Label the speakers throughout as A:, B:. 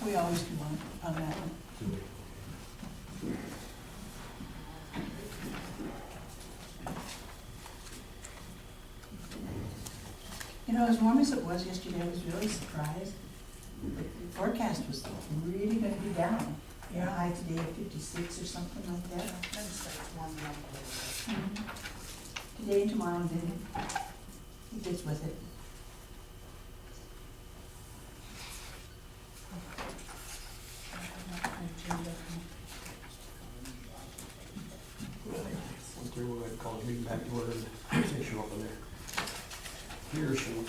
A: We always do one on that one. You know, as warm as it was yesterday, I was really surprised. The forecast was really gonna be down. Air high today at 56 or something like that.
B: warming up a little bit.
A: Today and tomorrow, then it gets with it.
C: Went through, we'll go ahead and call this meeting back to order and finish you up in there. Here's some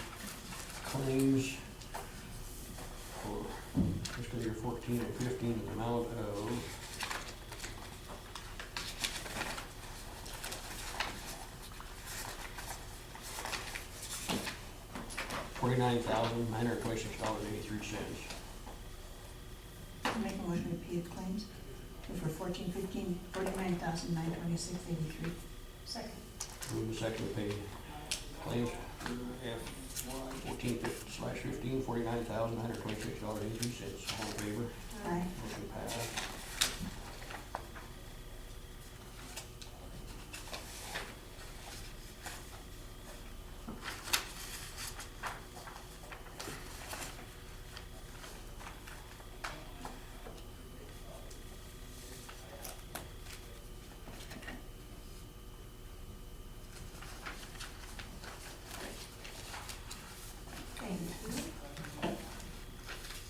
C: claims for fiscal year 14 and 15 in the amount of $49,926.83.
A: I make a motion to pay the claims for 14, 15, 49,926.83.
B: Second.
C: Move the second to pay claims F 14/15, $49,926.83. All in favor?
A: Aye.
C: Motion passed.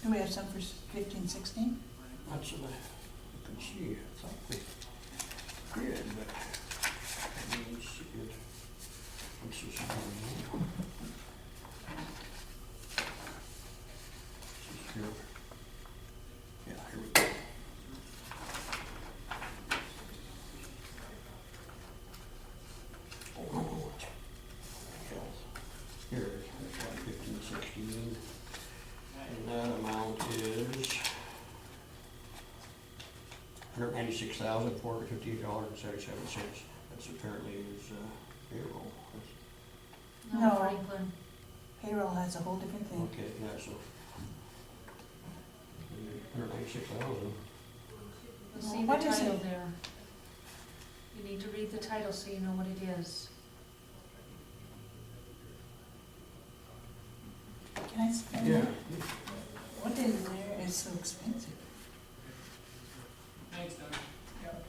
A: Do we have some for 15, 16?
C: That's what I can see. I thought we did, but I didn't see it. What's this one? This is here. Yeah, here we go. Oh, here it is. That's like 15, 16. And that amount is $196,458.77. That's apparently his payroll.
A: No.
B: Franklin.
A: Payroll has a whole different thing.
C: Okay, yeah, so. 196,000.
B: See
A: What
B: the
A: is
B: title
A: it?
B: there. You need to read the title so you know what it is.
A: Can I spend
C: Yeah.
A: it? What in there is so expensive?
D: Thanks, Doug. Yep.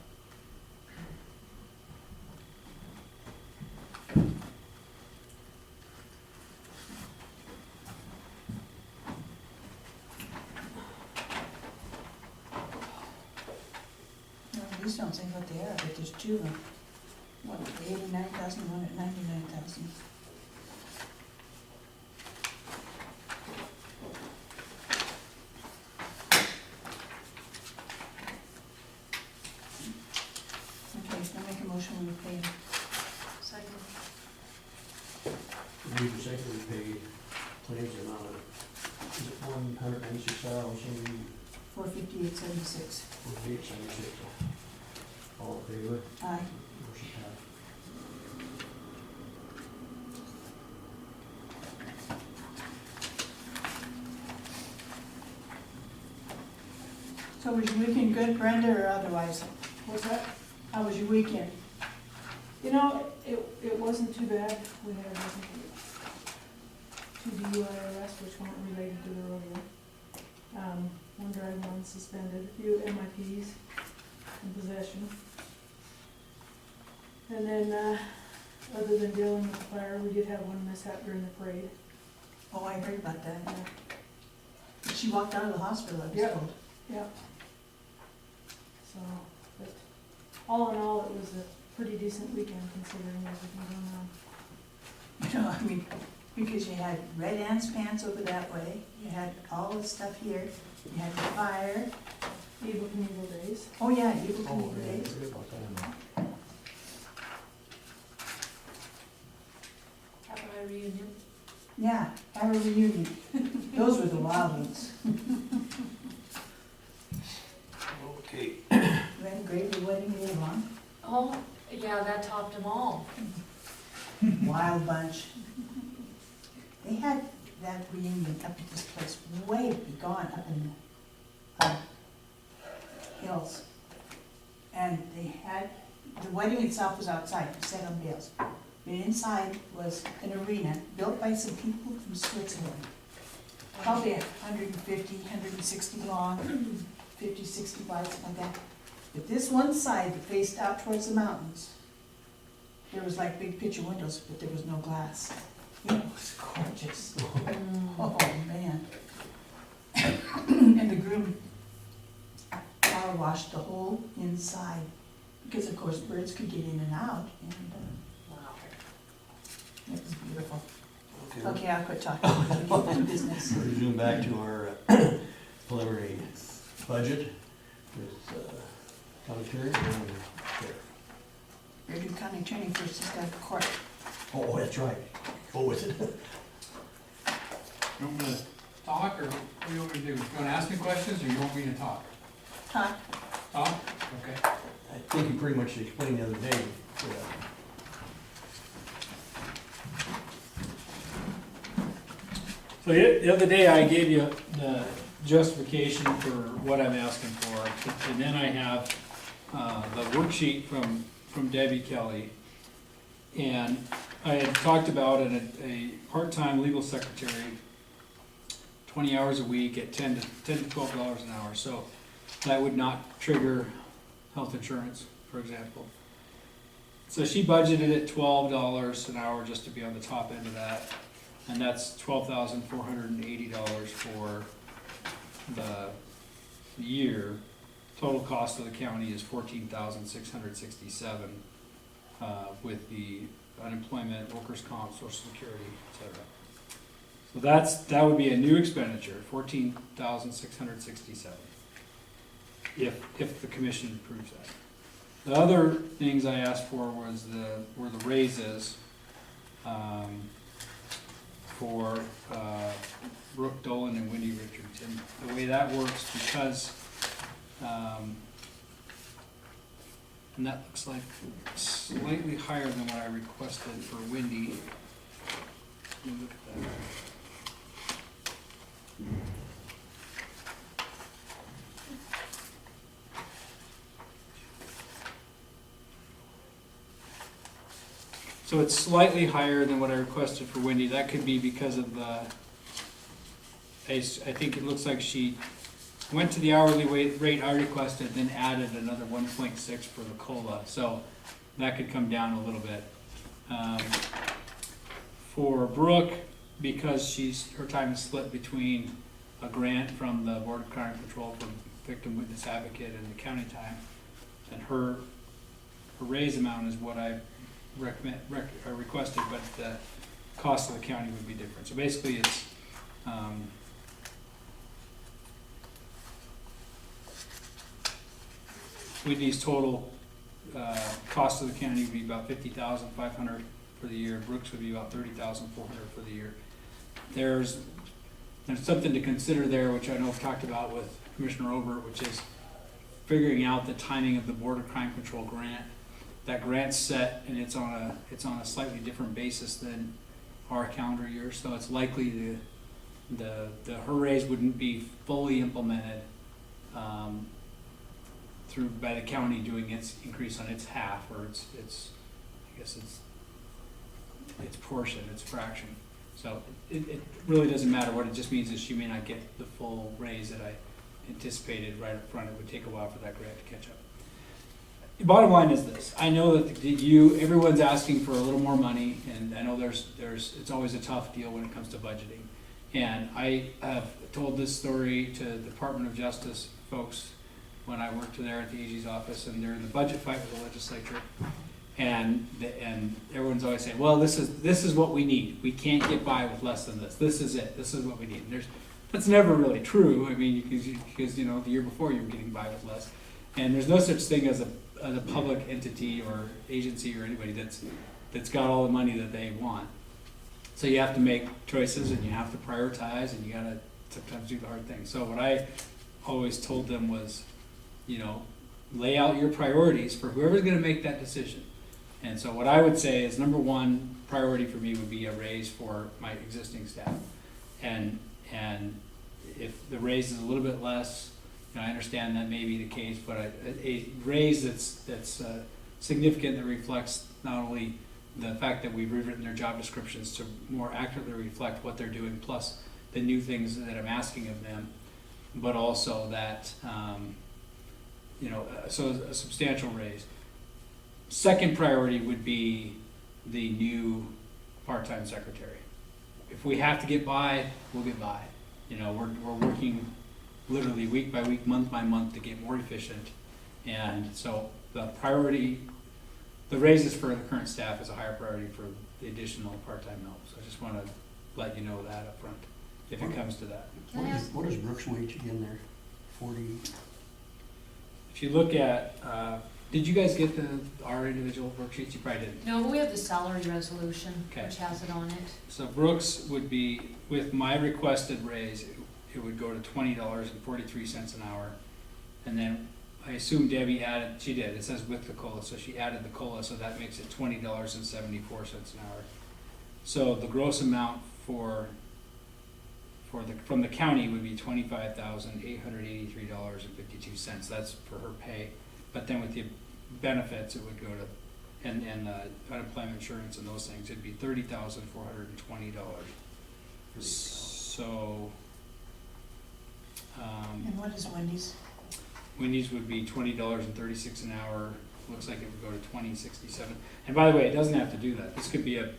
A: No, these don't say what they are, but there's two of them. One at 89,000, one at 99,000. Okay, so I make a motion we pay
B: Second.
C: Move the second, we pay claims amount of, is it $196,458.76?
A: 458.76.
C: All in favor?
A: Aye.
C: Motion passed.
A: So was your weekend good, Brenda, or otherwise?
E: What's that?
A: How was your weekend?
E: You know, it wasn't too bad. We had two DUI arrests, which weren't related to the rodeo. One driving, one suspended, a few MIPs in possession. And then, other than dealing with the fire, we did have one mishap during the parade.
A: Oh, I heard about that. She walked out of the hospital, I was
E: Yep.
A: told.
E: Yep. So, but all in all, it was a pretty decent weekend considering everything going on.
A: You know, I mean, because you had Red Ant's pants over that way, you had all this stuff here, you had the fire.
E: Evel Knievel days.
A: Oh, yeah, Evil
C: Oh,
A: Knievel
C: yeah, I
A: days.
C: forget about that.
B: Have a reunion.
A: Yeah, have a reunion. Those were the wild ones.
C: Okay.
A: We had a gravy wedding in Avon,
B: Oh, yeah, that topped them all.
A: wild bunch. They had that reunion up at this place way beyond, up in Hills. And they had, the wedding itself was outside, set on bales. But inside was an arena built by some people from Switzerland. Probably 150, 160 long, 50, 60 wide, something like that. But this one side that faced out towards the mountains, there was like big picture windows, but there was no glass. It was gorgeous. Oh, man. And the groom power washed the whole inside, because of course birds could get in and out, and
B: Wow.
A: it was beautiful.
C: Okay.
A: Okay, I'll quit talking, we'll get to business.
C: We'll resume back to our preliminary budget with county attorney and sheriff.
A: Your new county attorney first has got to court.
C: Oh, that's right. Go with it.
D: You want me to talk, or what do you want me to do? You want to ask me questions, or you want me to talk?
A: Talk.
D: Talk? Okay.
C: I think you pretty much explained the other day.
F: So the other day I gave you the justification for what I'm asking for, and then I have the worksheet from Debbie Kelly. And I had talked about a part-time legal secretary, 20 hours a week at $10 to $12 an hour. So that would not trigger health insurance, for example. So she budgeted at $12 an hour just to be on the top end of that. And that's $12,480 for the year. Total cost of the county is $14,667 with the unemployment, workers' comp, social security, etc. So that would be a new expenditure, $14,667, if the commission approves that. The other things I asked for were the raises. For Brooke Dolan and Wendy Richards. And the way that works, because, and that looks like slightly higher than what I requested for Wendy. Let me look at that. So it's slightly higher than what I requested for Wendy. That could be because of the, I think it looks like she went to the hourly rate I requested, then added another 1.6 for the COLA. So that could come down a little bit. For Brooke, because her time is split between a grant from the Board of Crime Control for Victim Witness Advocate and the county time, and her raise amount is what I requested, but the cost of the county would be different. So basically it's Whitney's total cost of the county would be about $50,500 for the year. Brooks would be about $30,400 for the year. There's something to consider there, which I know I've talked about with Commissioner Obert, which is figuring out the timing of the Board of Crime Control grant. That grant's set, and it's on a slightly different basis than our calendar year, so it's likely her raise wouldn't be fully implemented by the county doing its increase on its half, or its portion, its fraction. So it really doesn't matter. What it just means is she may not get the full raise that I anticipated right up front. It would take a while for that grant to catch up. The bottom line is this: I know that everyone's asking for a little more money, and I know it's always a tough deal when it comes to budgeting. And I have told this story to the Department of Justice folks when I worked there at the AG's office, and they're in the budget fight with the legislature. And everyone's always saying, "Well, this is what we need. We can't get by with less than this. This is it. This is what we need." And that's never really true. I mean, because the year before you were getting by with less, and there's no such thing as a public entity or agency or anybody that's got all the money that they want. So you have to make choices, and you have to prioritize, and you gotta sometimes do the hard things. So what I always told them was, lay out your priorities for whoever's gonna make that decision. And so what I would say is, number one priority for me would be a raise for my existing staff. And if the raise is a little bit less, I understand that may be the case, but a raise that's significant, that reflects not only the fact that we've rewritten their job descriptions to more accurately reflect what they're doing, plus the new things that I'm asking of them, but also that, so a substantial raise. Second priority would be the new part-time secretary. If we have to get by, we'll get by. We're working literally week by week, month by month to get more efficient. And so the priority, the raises for the current staff is a higher priority for the additional part-time help. So I just want to let you know that up front, if it comes to that.
B: Can I ask,
C: What is Brooks' wage again there? 40?
F: If you look at, did you guys get our individual worksheets? You probably didn't.
B: no, but we have the salary resolution,
F: Okay.
B: which has it on it.
F: So Brooks would be, with my requested raise, it would go to $20.43 an hour. And then I assume Debbie added, she did, it says with the COLA, so she added the COLA, so that makes it $20.74 an hour. So the gross amount from the county would be $25,883.52. That's for her pay. But then with the benefits, it would go to, and unemployment insurance and those things, it'd be $30,420. So,
A: And what is Wendy's?
F: Wendy's would be $20.36 an hour. Looks like it would go to $20.67. And by the way, it doesn't have to do that. This could be a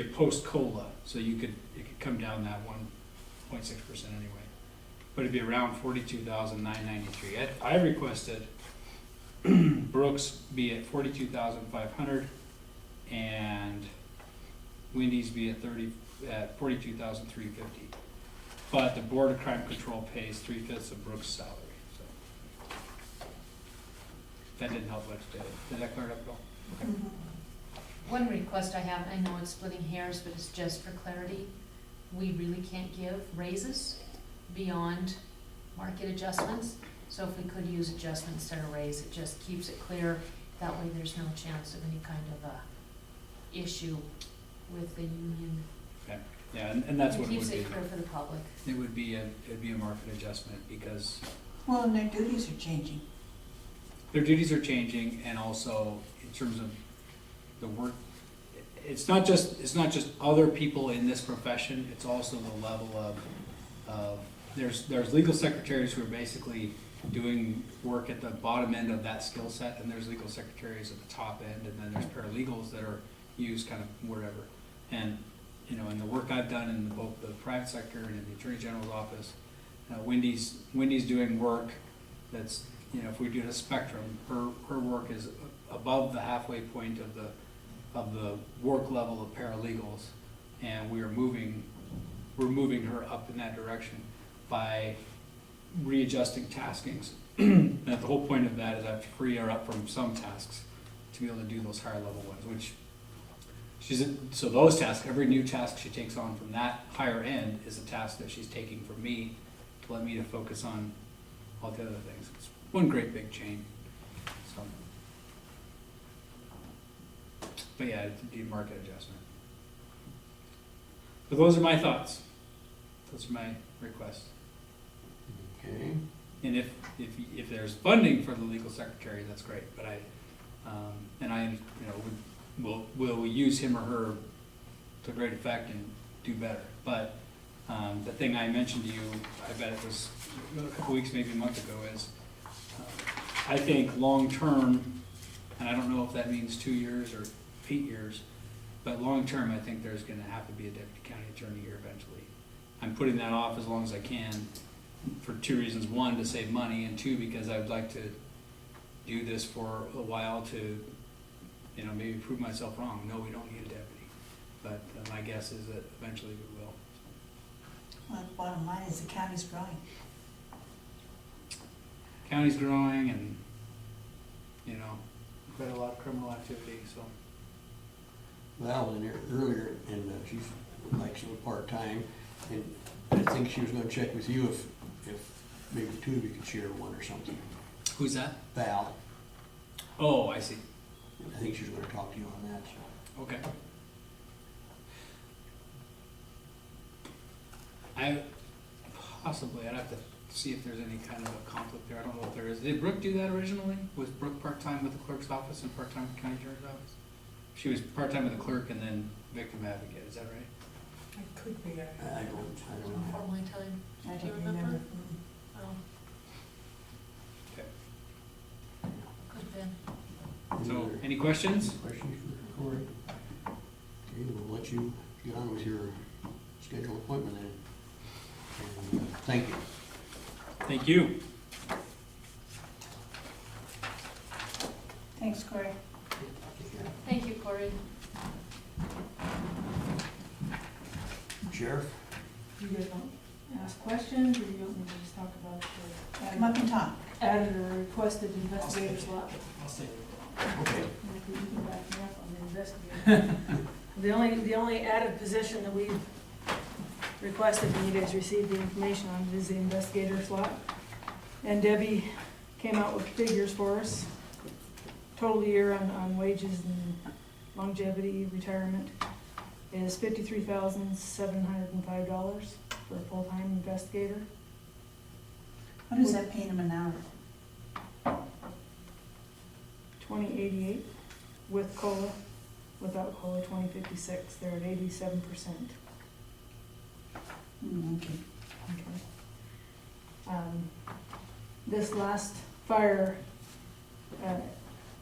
F: post COLA, so it could come down that 1.6% anyway. But it'd be around $42,993. I requested Brooks be at $42,500 and Wendy's be at $42,350. But the Board of Crime Control pays 3/5 of Brooks' salary. So that didn't help much, did it? Did that clear it up at all? Okay.
B: One request I have, I know it's splitting hairs, but it's just for clarity. We really can't give raises beyond market adjustments. So if we could use adjustment instead of raise, it just keeps it clear. That way there's no chance of any kind of a issue with the union.
F: Yeah, and that's what it
B: keeps
F: would
B: it
F: be.
B: clear for the public.
F: It'd be a market adjustment because
A: Well, and their duties are changing.
F: their duties are changing, and also in terms of the work, it's not just other people in this profession, it's also the level of there's legal secretaries who are basically doing work at the bottom end of that skill set, and there's legal secretaries at the top end, and then there's paralegals that are used kind of wherever. And in the work I've done in both the private sector and in the Attorney General's office, Wendy's doing work that's, if we do a spectrum, her work is above the halfway point of the work level of paralegals, and we're moving her up in that direction by readjusting taskings. And the whole point of that is I have to free her up from some tasks to be able to do those higher level ones, which so those tasks, every new task she takes on from that higher end is a task that she's taking from me to let me to focus on all the other things. It's one great big chain. So, but yeah, it's a market adjustment. But those are my thoughts. Those are my requests.
C: Okay.
F: And if there's funding for the legal secretary, that's great. But we'll use him or her to great effect and do better. But the thing I mentioned to you, I bet it was a couple weeks, maybe a month ago, is I think long term, and I don't know if that means 2 years or 8 years, but long term, I think there's going to have to be a deputy county attorney here eventually. I'm putting that off as long as I can for 2 reasons. One, to save money, and 2, because I would like to do this for a while to, maybe prove myself wrong. No, we don't need a deputy. But my guess is that eventually we will.
A: Well, the bottom line is the county's growing.
F: County's growing, and, quite a lot of criminal activity, so.
C: Val in there earlier, and she's like some part-time, and I think she was gonna check with you if maybe the two of you could share one or something.
F: Who's that?
C: Val,
F: Oh, I see.
C: I think she was gonna talk to you on that, so.
F: Okay. I'd have to see if there's any kind of a conflict there. I don't know if there is. Did Brooke do that originally? Was Brooke part-time with the clerk's office and part-time with the county attorney's office? She was part-time with the clerk and then victim advocate, is that right?
A: It could be,
C: I don't know.
B: Formally time.
A: I
B: Do you
A: don't
B: remember?
A: remember.
B: Oh,
F: Okay.
B: could have been.
F: So, any questions?
C: Questions for Cory? Okay, we'll let you get on with your scheduled appointment then. And, thank you.
F: Thank you.
A: Thanks, Cory.
C: Take care.
B: Thank you, Cory.
C: Sheriff?
E: You guys want to ask questions, or you want me to just talk about the
A: Come up and talk.
E: added or requested investigator slot?
C: Okay.
E: And if you can back me up on the investigator. The only added position that we've requested, and you guys received the information on, is the investigator slot. And Debbie came out with figures for us, total year on wages and longevity, retirement, is $53,705 for a full-time investigator.
A: What is that paying him an hour?
E: $20.88 with COLA, without COLA, $20.56, they're at 87%.
A: Okay.
E: Okay. This last fire, an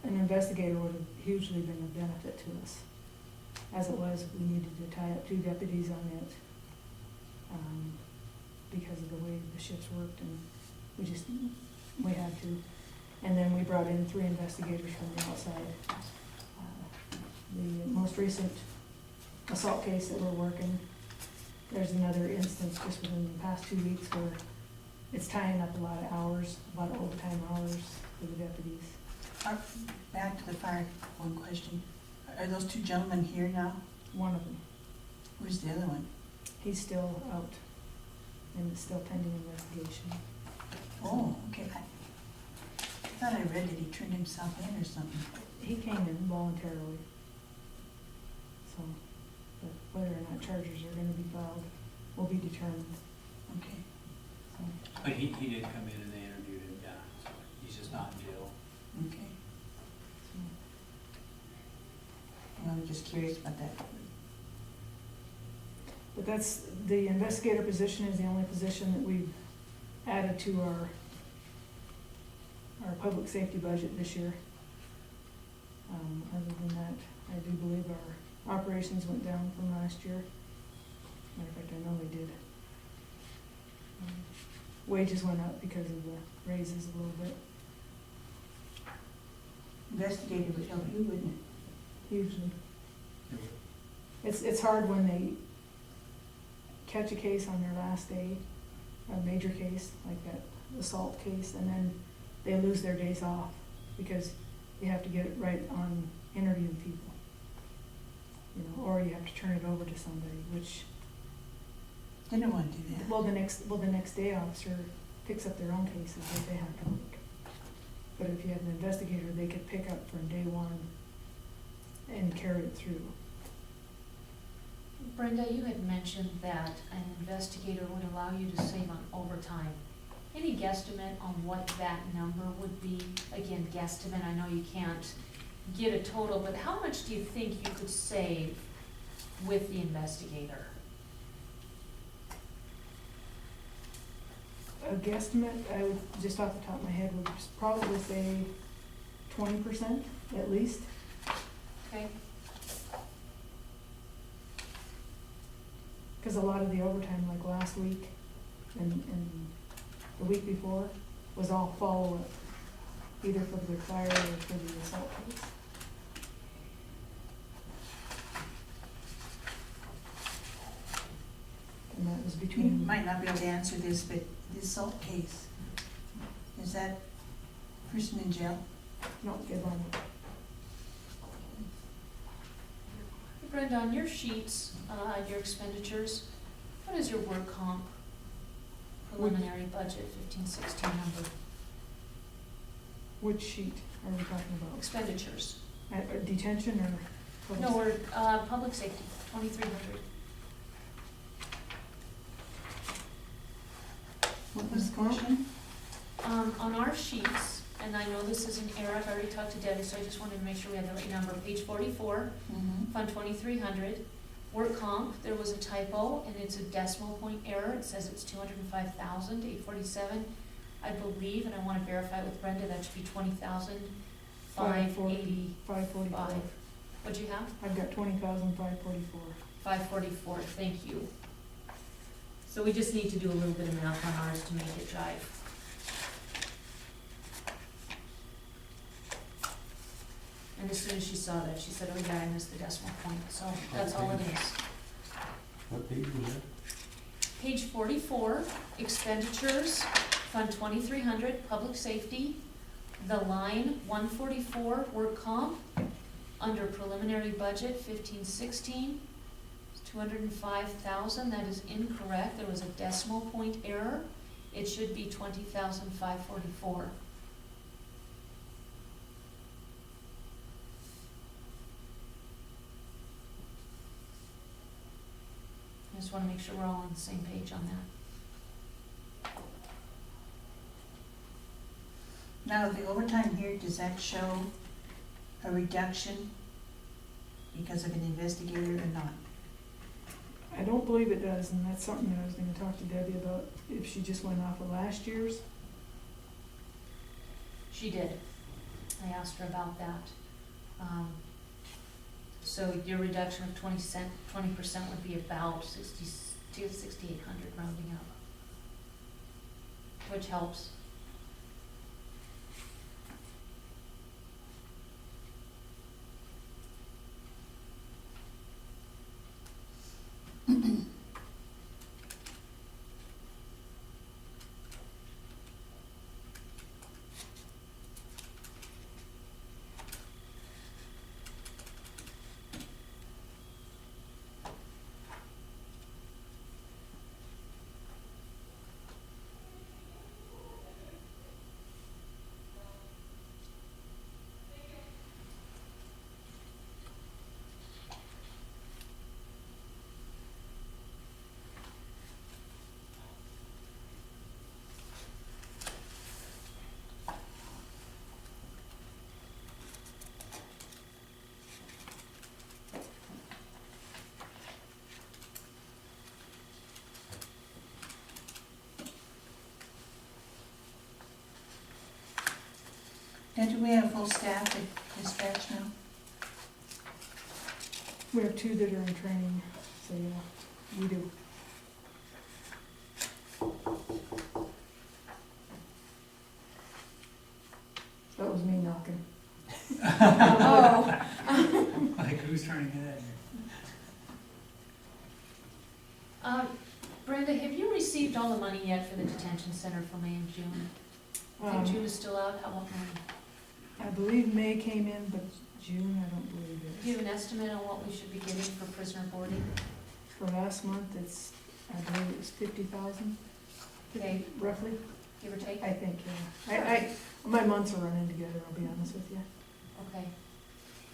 E: investigator would have hugely been a benefit to us. As it was, we needed to tie up 2 deputies on it, because of the way the shifts worked, and we had to. And then we brought in 3 investigators from the outside. The most recent assault case that we're working, there's another instance just within the past 2 weeks where it's tying up a lot of hours, a lot of overtime hours for the deputies.
A: Back to the fire, one question. Are those 2 gentlemen here now?
E: One of them,
A: Where's the other one?
E: he's still out, and it's still pending investigation.
A: Oh, okay. I thought I read that he turned himself in or something.
E: He came in voluntarily. So, but whether or not charges are gonna be filed will be determined,
A: Okay.
E: so.
G: But he did come in and they interviewed him, yeah, so he's just not in jail.
A: Okay. I was just curious about that.
E: But that's, the investigator position is the only position that we've added to our public safety budget this year. Other than that, I do believe our operations went down from last year. Matter of fact, I know they did. Wages went up because of the raises a little bit,
A: Investigator would help you, wouldn't it?
E: hugely. It's hard when they catch a case on their last day, a major case, like that assault case, and then they lose their days off because you have to get it right on interviewing people. You know, or you have to turn it over to somebody, which,
A: They don't want to do that.
E: well, the next day officer picks up their own cases that they have to make. But if you had an investigator, they could pick up from day one and carry it through.
B: Brenda, you had mentioned that an investigator would allow you to save on overtime. Any guesstimate on what that number would be? Again, guesstimate, I know you can't get a total, but how much do you think you could save with the investigator?
E: A guesstimate, I would, just off the top of my head, would probably say 20% at least.
B: Okay,
E: Because a lot of the overtime, like last week and the week before, was all follow-up, either for the fire or for the assault case. And that was
A: You
E: between,
A: might not be able to answer this, but the assault case, is that person in jail?
E: no, get on it.
B: Brenda, on your sheets, your expenditures, what is your work comp preliminary budget 15-16 number?
E: Which sheet are we talking about?
B: Expenditures.
E: Detention or?
B: No, we're, public safety, 2,300.
A: Workers' commission?
B: On our sheets, and I know this is an error, I've already talked to Debbie, so I just wanted to make sure we have the right number. Page 44,
A: Mm-hmm.
B: Fund 2300, work comp, there was a typo, and it's a decimal point error. It says it's 205,847. I believe, and I want to verify with Brenda, that should be 20,585.
E: 544.
B: What'd you have?
E: I've got 20,544.
B: 544, thank you. So we just need to do a little bit of math on ours to make it jive. And as soon as she saw that, she said, oh yeah, I missed the decimal point, so that's all it is.
C: What page was that?
B: Page 44, expenditures, Fund 2300, public safety, the line 144, work comp, under preliminary budget 1516, 205,000, that is incorrect, there was a decimal point error. It should be 20,544. I just wanna make sure we're all on the same page on that.
A: Now, the overtime here, does that show a reduction because of an investigator or not?
E: I don't believe it does, and that's something that I was gonna talk to Debbie about, if she just went off of last year's.
B: She did. I asked her about that. So your reduction of 20% would be about 6,800 rounding up, which helps.
A: And do we have full staff at dispatch now?
E: We have 2 that are in training, so yeah, we do. That was me knocking.
B: Oh.
G: Like, who's trying to get at you?
B: Brenda, have you received all the money yet for the detention center for May and June? I think June is still out, how about May?
E: I believe May came in, but June, I don't believe
B: Do
E: it
B: you
E: is.
B: have an estimate on what we should be getting for prisoner boarding?
E: For last month, it's, I believe it was 50,000.
B: Okay.
E: Roughly,
B: Give or take?
E: I think, yeah. My months are running together, I'll be honest with you.
B: Okay.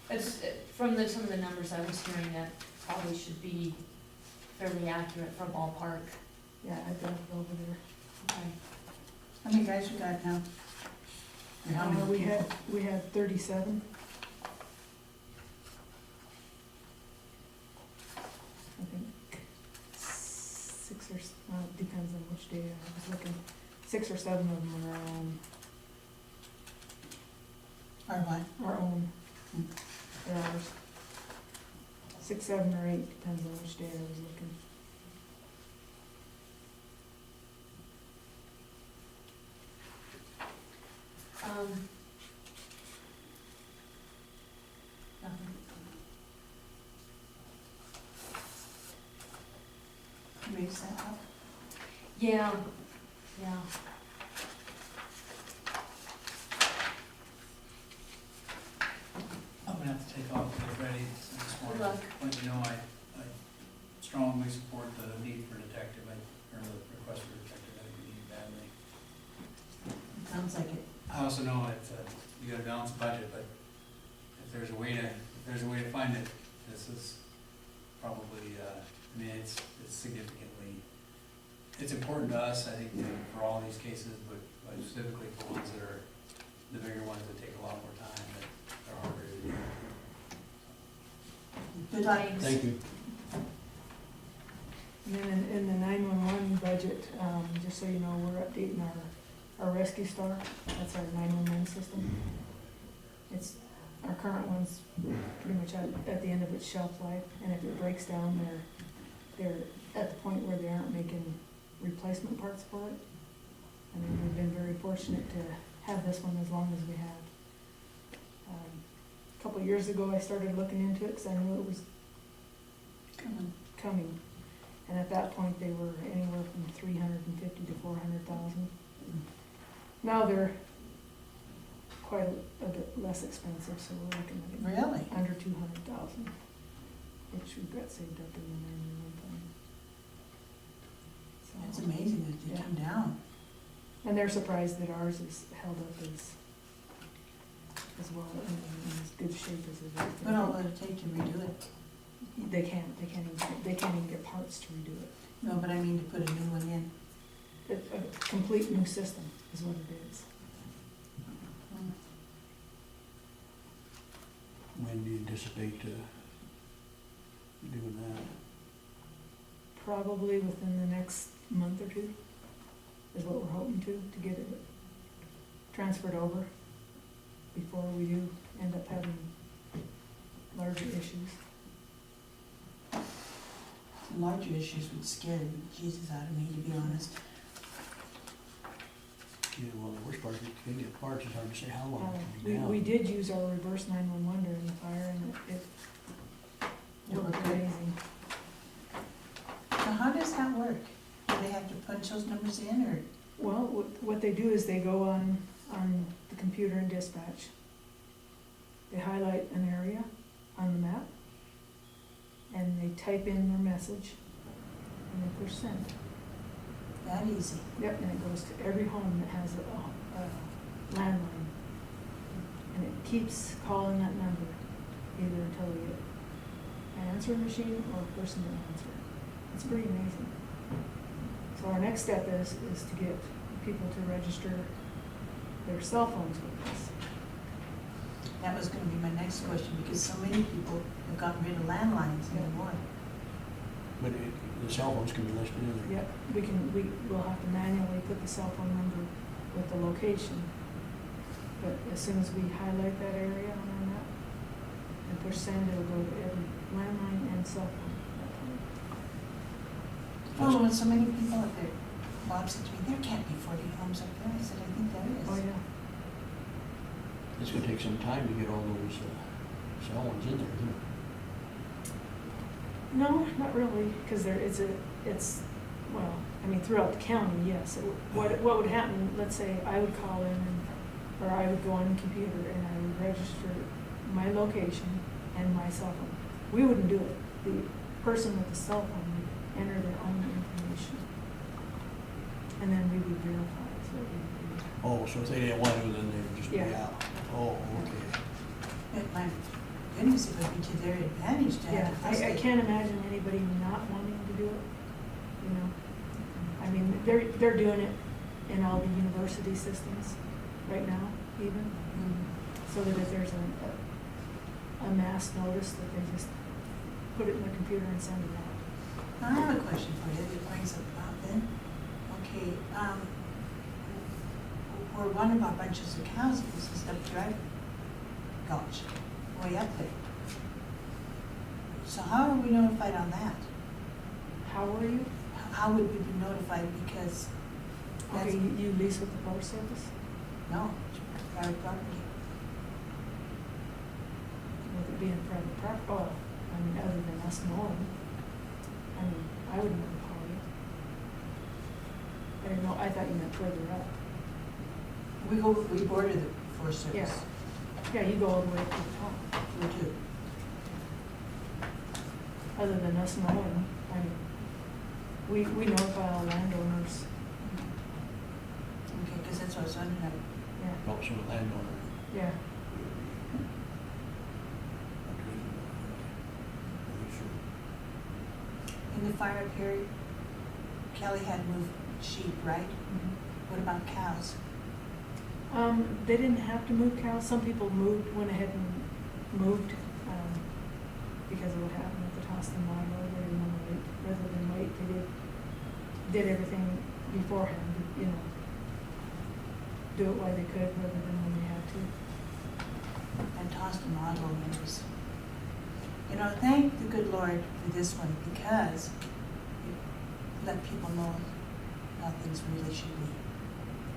B: It's, from some of the numbers I was hearing, that probably should be fairly accurate for ballpark.
E: Yeah, I've got it over there.
B: Okay.
A: How many guys we got now? Or how many people?
E: We had 37. I think 6 or, well, it depends on which day I was looking. 6 or 7 of them are
A: Or what?
E: our own. They're ours. 6, 7, or 8, depends on which day I was looking.
B: Nothing.
A: Raise that up.
B: Yeah, yeah.
G: I'm gonna have to take off to get ready. I just
B: Good
G: wanted
B: luck.
G: to let you know I strongly support the need for a detective, or the request for a detective, I think we need it badly.
A: Sounds like it.
G: I also know that you gotta balance the budget, but if there's a way to find it, this is probably, I mean, it's significantly It's important to us, I think, for all these cases, but specifically for ones that are the bigger ones that take a lot more time, that are harder to do.
A: Good luck.
B: Thanks.
C: Thank you.
E: And then in the 911 budget, just so you know, we're updating our Rescue Star. That's our 911 system. It's, our current one's pretty much at the end of its shelf life, and if it breaks down, they're at the point where they aren't making replacement parts for it. I mean, we've been very fortunate to have this one as long as we have. A couple of years ago, I started looking into it because I knew it was
A: Come on.
E: coming. And at that point, they were anywhere from 350 to 400,000. Now they're quite a bit less expensive, so we're looking at
A: Really?
E: under 200,000, which we've got saved up in the 911 fund. So-
A: It's amazing that they come down.
E: And they're surprised that ours is held up as well, in as good shape as it is.
A: What all would it take to redo it?
E: They can't even get parts to redo it.
A: No, but I mean to put a new one in.
E: A complete new system is what it is.
C: When do you anticipate doing that?
E: Probably within the next month or two is what we're hoping to get it transferred over before we do end up having larger issues.
A: The larger issues would scare the Jesus out of me, to be honest.
C: Yeah, well, the worst part is you can get parts, it's hard to say how long it'll be down.
E: We did use our reverse 911 during the fire, and it worked amazing.
A: So how does that work? Do they have to punch those numbers in, or?
E: Well, what they do is they go on the computer and dispatch. They highlight an area on the map, and they type in their message, and they push send.
A: That easy?
E: Yep, and it goes to every home that has a landline. And it keeps calling that number, either until we get an answering machine or a person to answer. It's pretty amazing. So our next step is to get people to register their cell phones with us.
A: That was gonna be my next question, because so many people have gotten rid of landlines anymore.
C: But the cell phones can be listed in there.
E: Yep, we'll have to manually put the cell phone number with the location. But as soon as we highlight that area on our map and push send, it'll go to every landline and cell phone at that time.
A: Oh, and so many people up there, Bob said to me, there can't be 40 homes up there. I said, I think there is.
E: Oh, yeah.
C: It's gonna take some time to get all those cell ones in there, isn't it?
E: No, not really, because well, I mean, throughout the county, yes. What would happen, let's say I would call in or I would go on the computer and I would register my location and my cell phone. We wouldn't do it. The person with the cell phone would enter their own information. And then we would verify. So we would do.
C: Oh, so if they didn't want to, then they would just be
E: Yeah.
C: out. Oh, okay.
A: But my goodness, it would be to their advantage to
E: Yeah,
A: have it
E: I
A: listed.
E: can't imagine anybody not wanting to do it, you know? I mean, they're doing it in all the university systems right now, even, so that if there's a mass notice, that they just put it in the computer and send it out.
A: I have a question for you that brings up Bob then. Okay, where one of our bunches of cows is up Drive Gulch, way up there. So how are we notified on that?
E: How are you?
A: How would we be notified, because that's,
E: Okay, you lease with the Forest Service,
A: no, it's private property.
E: with it being private property, oh, I mean, other than us mowing. I mean, I would never call you. I didn't know, I thought you meant further up.
A: We border the Forest Service.
E: Yeah, you go all the way up to the top.
A: We do.
E: Other than us mowing, I mean, we notify all landowners,
A: Okay, because that's what I was wondering.
E: yeah,
C: Also a landowner.
E: yeah.
A: In the fire up here, Kelly had moved sheep, right? What about cows?
E: They didn't have to move cows, some people went ahead and moved, because of what happened with the Toscan model, they didn't want to wait, rather than wait, they did everything beforehand, you know. Do it while they could, rather than when they had to.
A: And tossed them on over years. You know, thank the good Lord for this one, because it let people know how things really should be.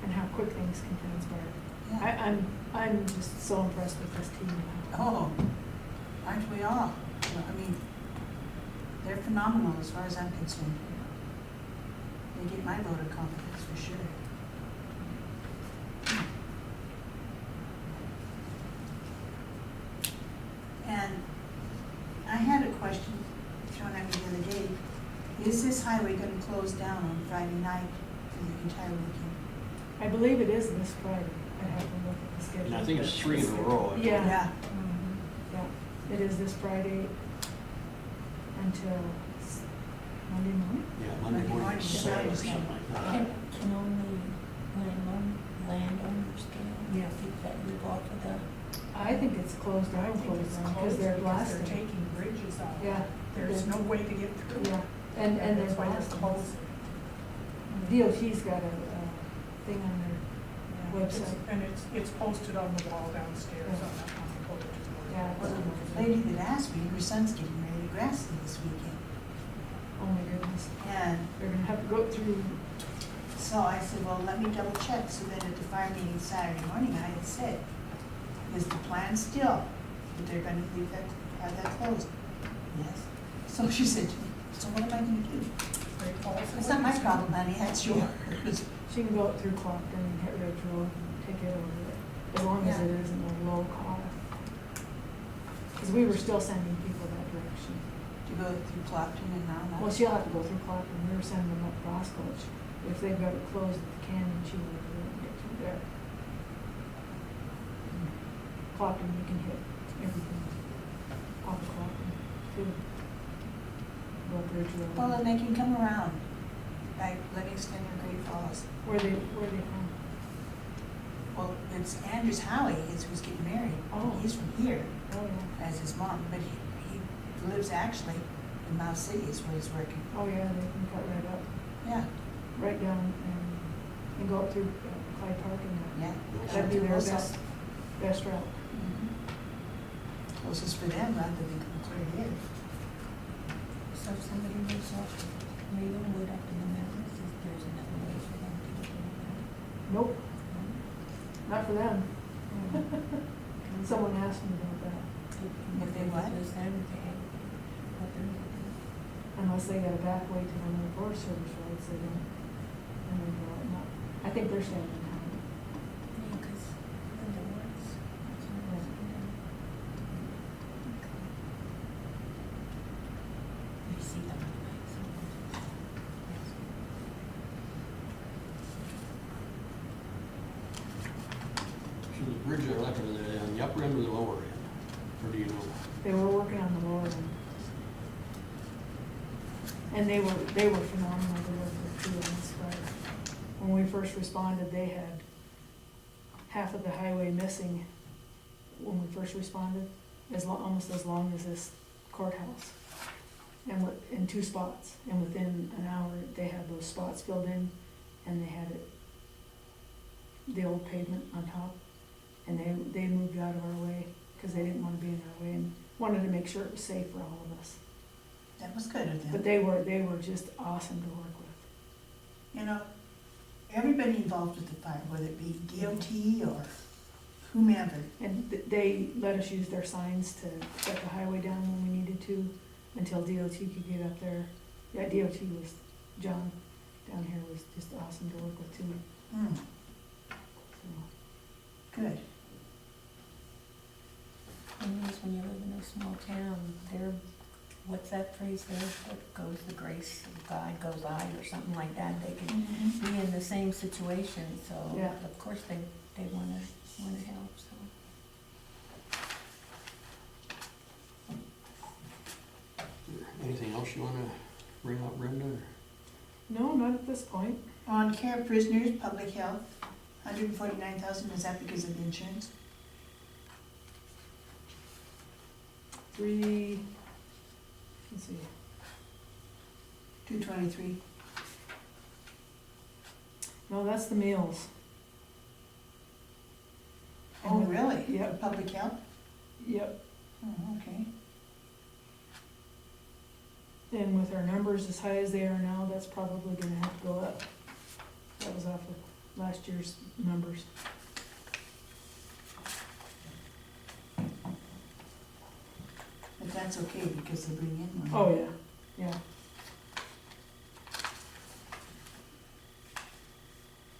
E: And how quick things can transpire.
A: Yeah.
E: I'm just so impressed with this team now.
A: Oh, aren't we all? You know, I mean, they're phenomenal as far as I'm concerned. They get my vote of confidence for sure. And I had a question thrown at me the other day. Is this highway gonna close down on Friday night for the entire weekend?
E: I believe it is this Friday, I'd have to look at the schedule.
C: And I think it's 3 in a row.
E: Yeah.
A: Yeah.
E: Yeah, it is this Friday until Monday morning.
C: Yeah, Monday
A: Monday
C: morning,
A: morning,
C: Saturday,
A: yeah.
C: something like that.
H: Can only landowners can,
E: Yeah.
H: that live off of the,
E: I think it's closed down, because they're blasting.
I: They're taking bridges out.
E: Yeah.
I: There's no way to get through.
E: Yeah, and they're
I: That's why they're
E: blasting.
I: closed.
E: DOT's got a thing on their website.
I: And it's posted on the wall downstairs
E: Yeah.
I: on that one.
E: Yeah,
A: Well, the lady that asked me, her son's getting ready to Grassley this weekend.
E: Oh my goodness,
A: And
E: they're gonna have to go through,
A: so I said, well, let me double check, so that at the fire meeting Saturday morning, I had said, is the plan still that they're gonna leave that, have that closed? Yes. So she said, so what am I gonna do? It's not my problem, honey, that's yours.
E: she can go up through Clockton and hit Ridge Road and take it over there, as long as
A: Yeah.
E: it isn't a low cost. Cause we were still sending people that direction.
A: To go through Clopton and now,
E: Well, she'll have to go through Clockton, we were sending them up Roscoe. If they've got it closed at the canyon, she won't be able to get through there. Clockton, you can hit everything off of Clockton too. Go up Ridge Road.
A: well, then they can come around, like Livingston or Great Falls.
E: Where they from?
A: Well, it's Andrews Howie is who's getting married.
E: Oh.
A: He's from here,
E: Oh, yeah.
A: as his mom, but he lives actually in Miles City is where he's working.
E: Oh, yeah, they can cut right up,
A: Yeah,
E: right down and go up through Clyde Park and that.
A: yeah.
E: That'd be their
A: Closest.
E: best route.
A: Mhm. Closest for them rather than come clear here.
H: so if somebody lives off of Ravenwood up in the mountains, if there's another way for them to get in
E: Nope, not for them.
H: there.
E: Someone asked me about that,
A: If they what?
H: Does them, they have, what they're looking.
E: unless they got a back way to one of the Forest Service roads, they don't. And they go, no, I think they're staying in town.
H: Yeah, 'cause Linda works. That's what I was wondering. Okay. I see them on the bike sometimes. Yes.
C: So the bridge they're looking at, on the upper end or the lower end? Or do you know?
E: They were working on the lower end. And they were phenomenal, they were the two of us, but when we first responded, they had half of the highway missing when we first responded, almost as long as this courthouse. And in 2 spots, and within an hour, they had those spots filled in, and they had it, the old pavement on top, and they moved out of our way, because they didn't wanna be in our way, and wanted to make sure it was safe for all of us.
A: That was good of them.
E: But they were just awesome to work with.
A: You know, everybody involved with the fire, whether it be DOT or whomever,
E: And they let us use their signs to shut the highway down when we needed to, until DOT could get up there. Yeah, DOT was, John down here was just awesome to work with too, so.
A: good.
H: And those, when you live in a small town, they're, what's that phrase there, what goes the grace of God goes I, or something like that, they can be in the same situation, so
E: Yeah.
H: of course they wanna help, so.
C: Anything else you wanna bring up, Brenda? Or-
E: No, not at this point.
A: On care of prisoners, public health, 149,000, is that because of the insurance?
E: Let's see,
A: 223.
E: no, that's the meals.
A: Oh, really?
E: Yep.
A: For public health?
E: Yep,
A: Oh, okay.
E: and with our numbers as high as they are now, that's probably gonna have to go up. That was off of last year's numbers.
A: But that's okay because they bring in money.
E: Oh, yeah, yeah.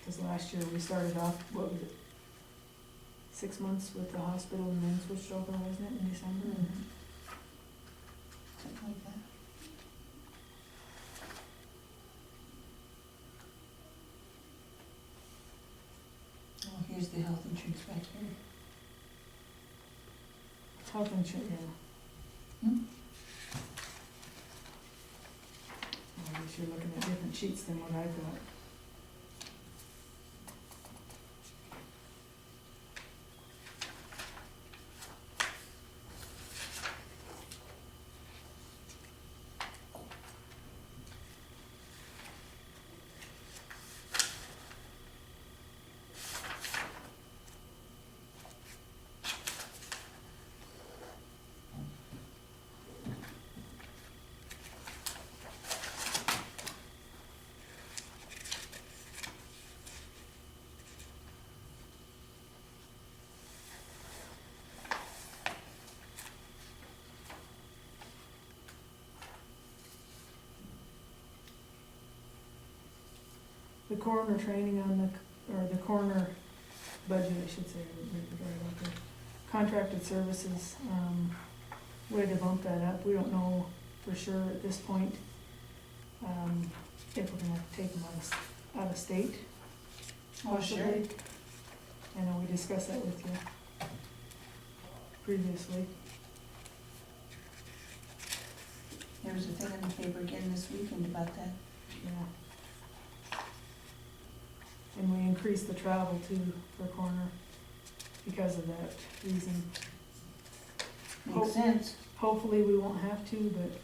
E: Cause last year we started off, what was it? 6 months with the hospital and then switched over, wasn't it, in December?
A: Mhm. Something like that. Oh, here's the health insurance back here.
E: Health insurance, yeah.
A: Hmm?
E: I guess you're looking at different sheets than what I've got. The coroner training on the, or the coroner budget, I should say, right about there. Contracted services, we had to bump that up. We don't know for sure at this point, if we're gonna have to take them out of state.
A: Oh, sure.
E: Possibly. I know we discussed that with you previously.
A: There was a thing in the paper again this weekend about that.
E: Yeah. And we increased the travel too for coroner because of that reason.
A: Makes sense.
E: Hopefully we won't have to, but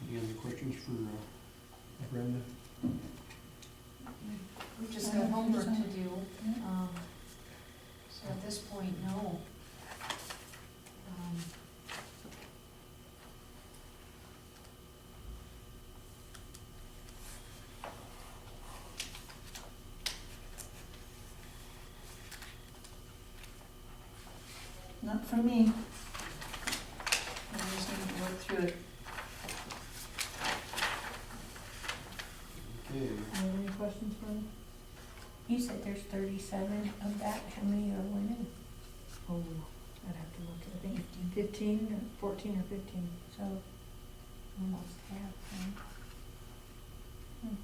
C: Any other questions for Brenda?
B: We've just got homework to do, so at this point, no.
A: Not for me. I just need to work through it.
C: Okay,
E: you have any questions for me?
H: You said there's 37 of that, how many are women?
E: Oh, I'd have to look, I think 15 or 14 or 15.
H: So, almost half, right?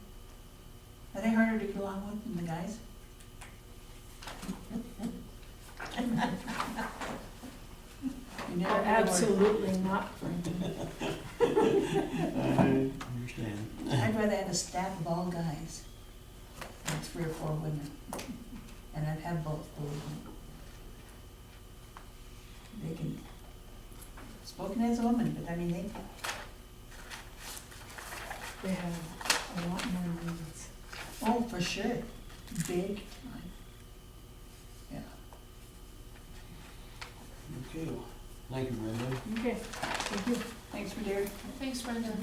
A: Are they harder to get along with than the guys? You never know where-
E: Absolutely not, Frankie.
C: I understand.
A: I'd rather have a staff of all guys than 3 or 4 women. And I'd have both, believe me. They can, spoken as a woman, but I mean,
E: They have a lot more needs.
A: oh, for sure, big. Yeah.
C: Okay, thank you, Brenda.
E: Okay, thank you.
A: Thanks for dear.
B: Thanks, Brenda.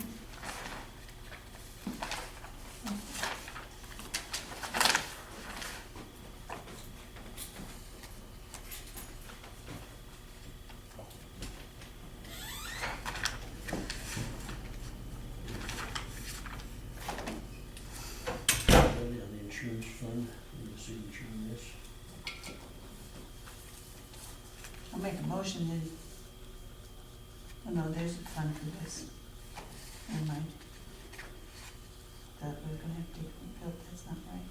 A: I'll make a motion then. Oh no, there's a fund for this. Never mind. That we're gonna have to take from Phil, that's not right.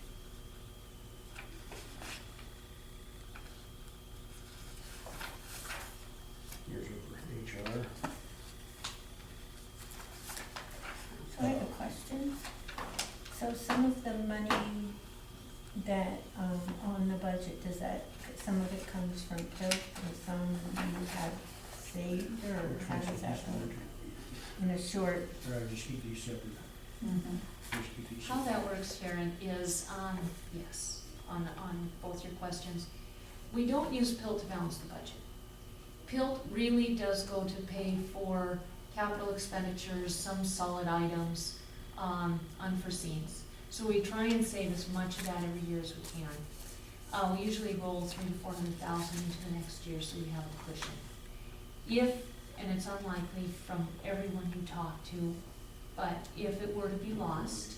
C: Here's over HR.
H: So I have a question. So some of the money that, on the budget, does that, some of it comes from PILT and some you have saved, or how does that work? In a short,
C: Or I just keep these separate.
A: Mm-hmm.
C: Just keep these
B: How
C: separate.
B: that works, Sharon, is, yes, on both your questions. We don't use PILT to balance the budget. PILT really does go to pay for capital expenditures, some solid items, unforeseens. So we try and save as much of that every year as we can. We usually roll 300,000 to 400,000 into the next year, so we have a cushion. If, and it's unlikely from everyone you talk to, but if it were to be lost,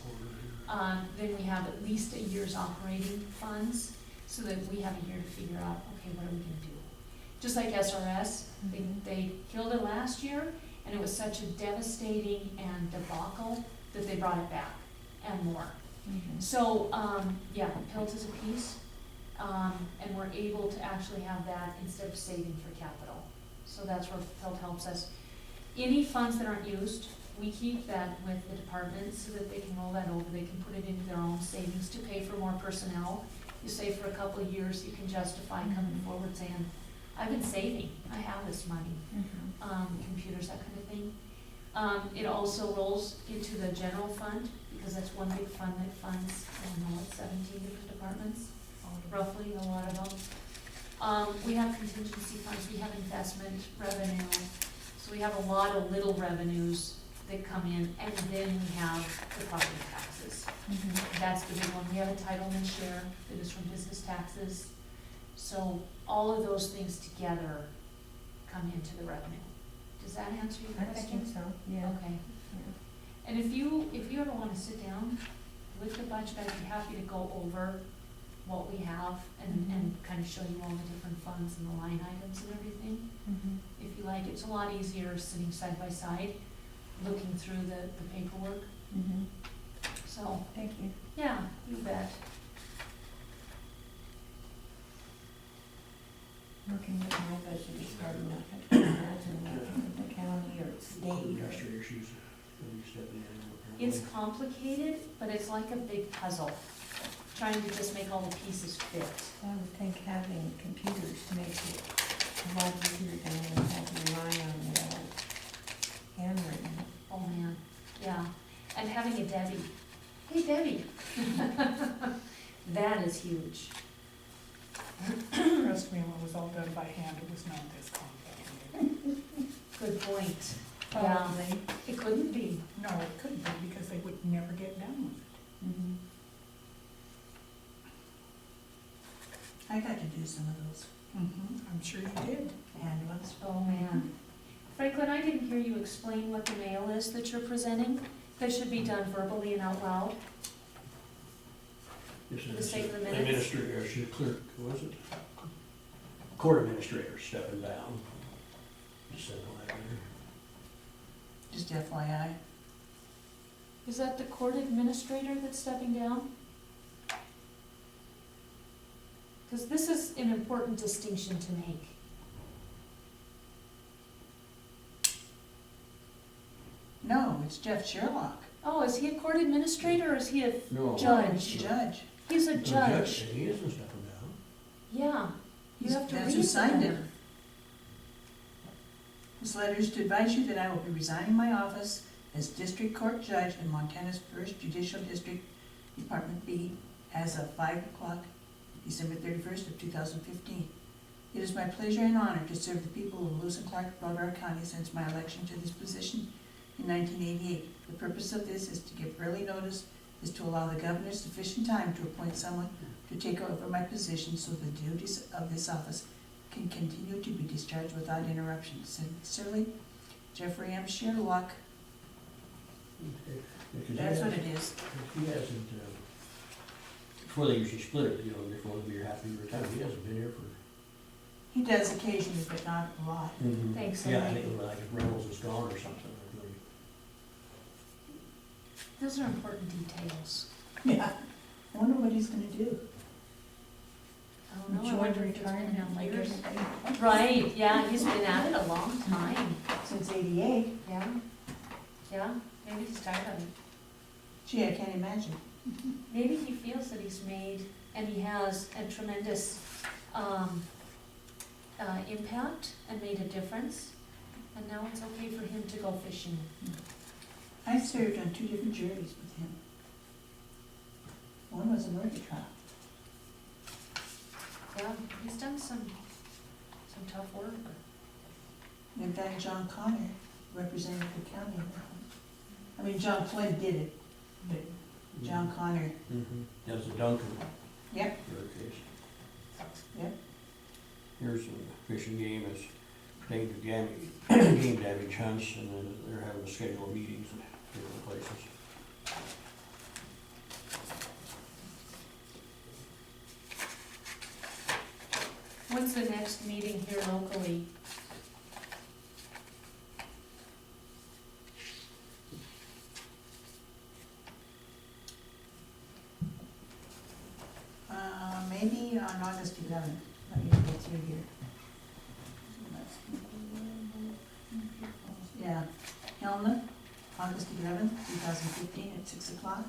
B: then we have at least a year's operating funds, so that we have a year to figure out, okay, what are we gonna do? Just like SRS, they killed it last year, and it was such a devastating and debacle that they brought it back, and more. So, yeah, PILT is a piece, and we're able to actually have that instead of saving for capital. So that's where PILT helps us. Any funds that aren't used, we keep that with the departments so that they can roll that over, they can put it into their own savings to pay for more personnel. You say for a couple of years, you can justify coming forward saying, I've been saving, I have this money, computers, that kind of thing. It also rolls into the general fund, because that's one big fund that funds, I don't know, 17 different departments, roughly, a lot of them. We have contingency funds, we have investment revenue, so we have a lot of little revenues that come in, and then we have the property taxes. That's the big one. We have entitlement share that is from business taxes. So all of those things together come into the revenue. Does that answer your
H: I
B: question?
H: think so, yeah.
B: Okay. And if you ever want to sit down with the budget, I'd be happy to go over what we have and kind of show you all the different funds and the line items and everything. If you like, it's a lot easier sitting side by side, looking through the paperwork. So,
H: Thank you.
B: yeah, you bet.
H: Working with my budget is hard enough. I can imagine working with the county or state.
C: Industrial issues, when you step in. apparently.
B: It's complicated, but it's like a big puzzle, trying to just make all the pieces fit.
H: I would think having computers makes it a lot easier than having to rely on the handwritten.
B: Oh, man, yeah. And having a Debbie. Hey, Debbie. That is huge.
I: Trust me, when it was all done by hand, it was not this complicated.
B: Good point. Yeah,
H: Probably.
B: it couldn't be.
I: No, it couldn't be, because they would never get done with it.
A: I got to do some of those
I: I'm sure you did.
A: hand ones.
B: Oh, man. Franklin, I didn't hear you explain what the mail is that you're presenting, that should be done verbally and out loud.
C: This
B: For the
C: is
B: sake of the minutes.
C: administrator, she's clerk, was it? Court administrator stepping down. Just send a letter.
A: Just FYI.
B: Is that the court administrator that's stepping down? Because this is an important distinction to make.
A: No, it's Jeff Sherlock,
B: Oh, is he a court administrator or is he a
C: No.
B: judge?
A: judge.
B: He's a
C: The
B: judge.
C: He isn't stepping down.
B: Yeah, you have to read
A: That's who
B: the
A: signed it.
B: letter.
A: This letter is to advise you that I will be resigning my office as District Court Judge in Montana's First Judicial District, Department B, as of 5:00, December 31st of 2015. It is my pleasure and honor to serve the people of Lewis and Clark, Broward County since my election to this position in 1988. The purpose of this is to give early notice, is to allow the governor sufficient time to appoint someone to take over my position so the duties of this office can continue to be discharged without interruption. Sincerely, Jeffrey M. Sherlock.
C: Because he
A: That's what
C: hasn't-
A: it is.
C: He hasn't, before they usually split it, before you're happy to retire, he hasn't been here for
A: He does occasionally, but not a lot.
B: Thanks,
C: Yeah, I
B: Elaine.
C: think like if Reynolds is gone or something, I think.
B: Those are important details.
A: Yeah. I wonder what he's gonna do.
B: I don't know, I
A: Enjoy
B: wonder if it's been
A: retirement
B: in
A: like
B: years.
A: everybody.
B: Right, yeah, he's been at it a long time,
A: Since '88.
B: yeah. Yeah, maybe he's tired of it.
A: Gee, I can't imagine.
B: Maybe he feels that he's made, and he has a tremendous, impact and made a difference, and now it's okay for him to go fishing.
A: I served on 2 different juries with him. One was a murder trial.
B: Yeah, he's done some tough work.
A: In fact, John Connor represented the county in that one. I mean, John Flynn did it, but John Connor,
C: That was the Duncan.
A: Yep.
C: Your case.
A: Yep.
C: Here's the Fish and Game is danger game, game damage hunts, and then they're having to schedule meetings in different places.
B: When's the next meeting here locally?
A: Maybe on August 11th. Let me go through here. Yeah, Helmut, August 11th, 2015 at 6 o'clock.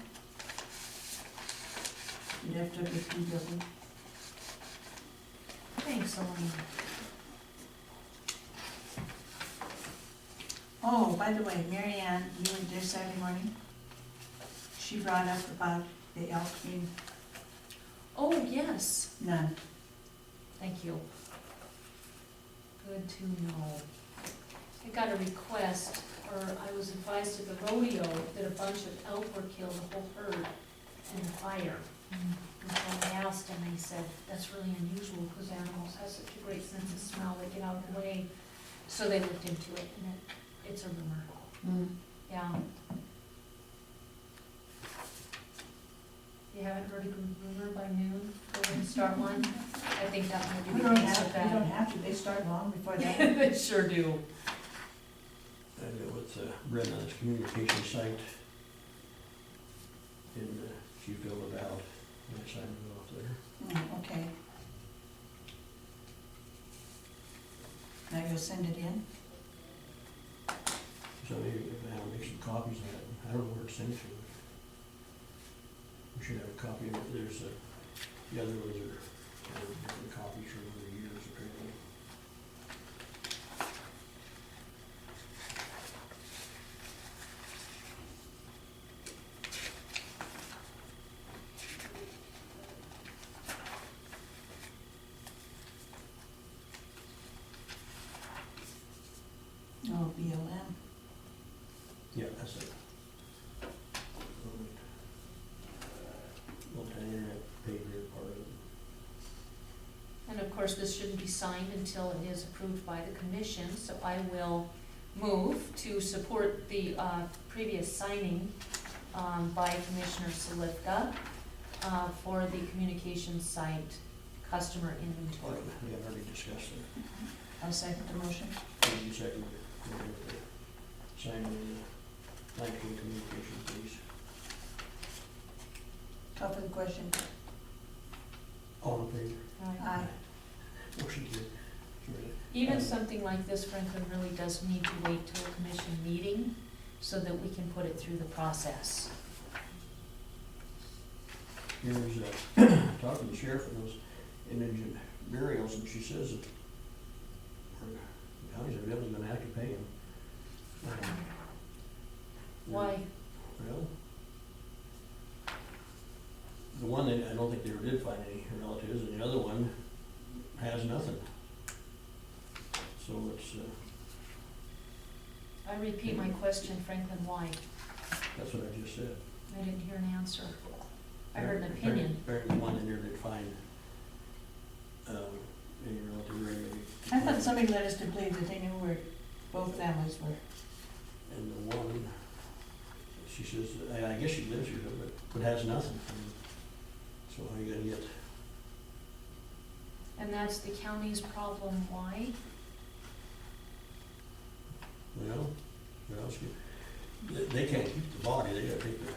A: You'd have to have the building.
B: Thanks, Elaine.
A: Oh, by the way, Mary Ann, you were there Saturday morning? She brought up about the elk being
B: Oh, yes,
A: none.
B: thank you. Good to know. I got a request, or I was advised at the rodeo that a bunch of elk were killed, a whole herd, in a fire. And so I asked, and they said, that's really unusual, because animals have such a great sense of smell, they get out of the way. So they looked into it, and it's a rumor, yeah. You haven't heard a good rumor by noon, go ahead and start one? I think that might be
A: We
B: the
A: don't
B: case
A: have,
B: with
A: we don't
B: that.
A: have to, they start long before that.
B: They sure do.
C: I go with Brenda's communication site in she filled it out, and I signed it off there.
A: Okay. Now you'll send it in?
C: So maybe if I have to make some copies of that, I don't know where it's sent to. We should have a copy of it, there's the other ones are different copies from over the years apparently.
A: Oh, BLM.
C: Yeah, that's it. Multi-internet paper part of it.
B: And of course, this shouldn't be signed until it is approved by the commission, so I will move to support the previous signing by Commissioner Salifka for the communication site customer inventory.
C: We have already discussed it.
A: I'll second the motion.
C: Maybe second, signing the Lansing communication, please.
A: Call for the question.
C: All in favor?
A: Aye.
C: Motion carried.
B: Even something like this, Franklin, really does need to wait till a commission meeting so that we can put it through the process.
C: Here's, talking to the sheriff and those indigent burials, and she says that the counties are definitely gonna have to pay them.
B: Why?
C: Well, the one that, I don't think they ever did find any relatives, and the other one has nothing. So it's,
B: I repeat my question, Franklin, why?
C: that's what I just said.
B: I didn't hear an answer. I heard an opinion.
C: Apparently one in there did find, any relative or any.
A: I thought somebody let us to believe that they knew where both families were.
C: And the one, she says, I guess she lives here, but has nothing. So how you gonna get?
B: And that's the county's problem, why?
C: Well, they can't keep the body, they gotta take the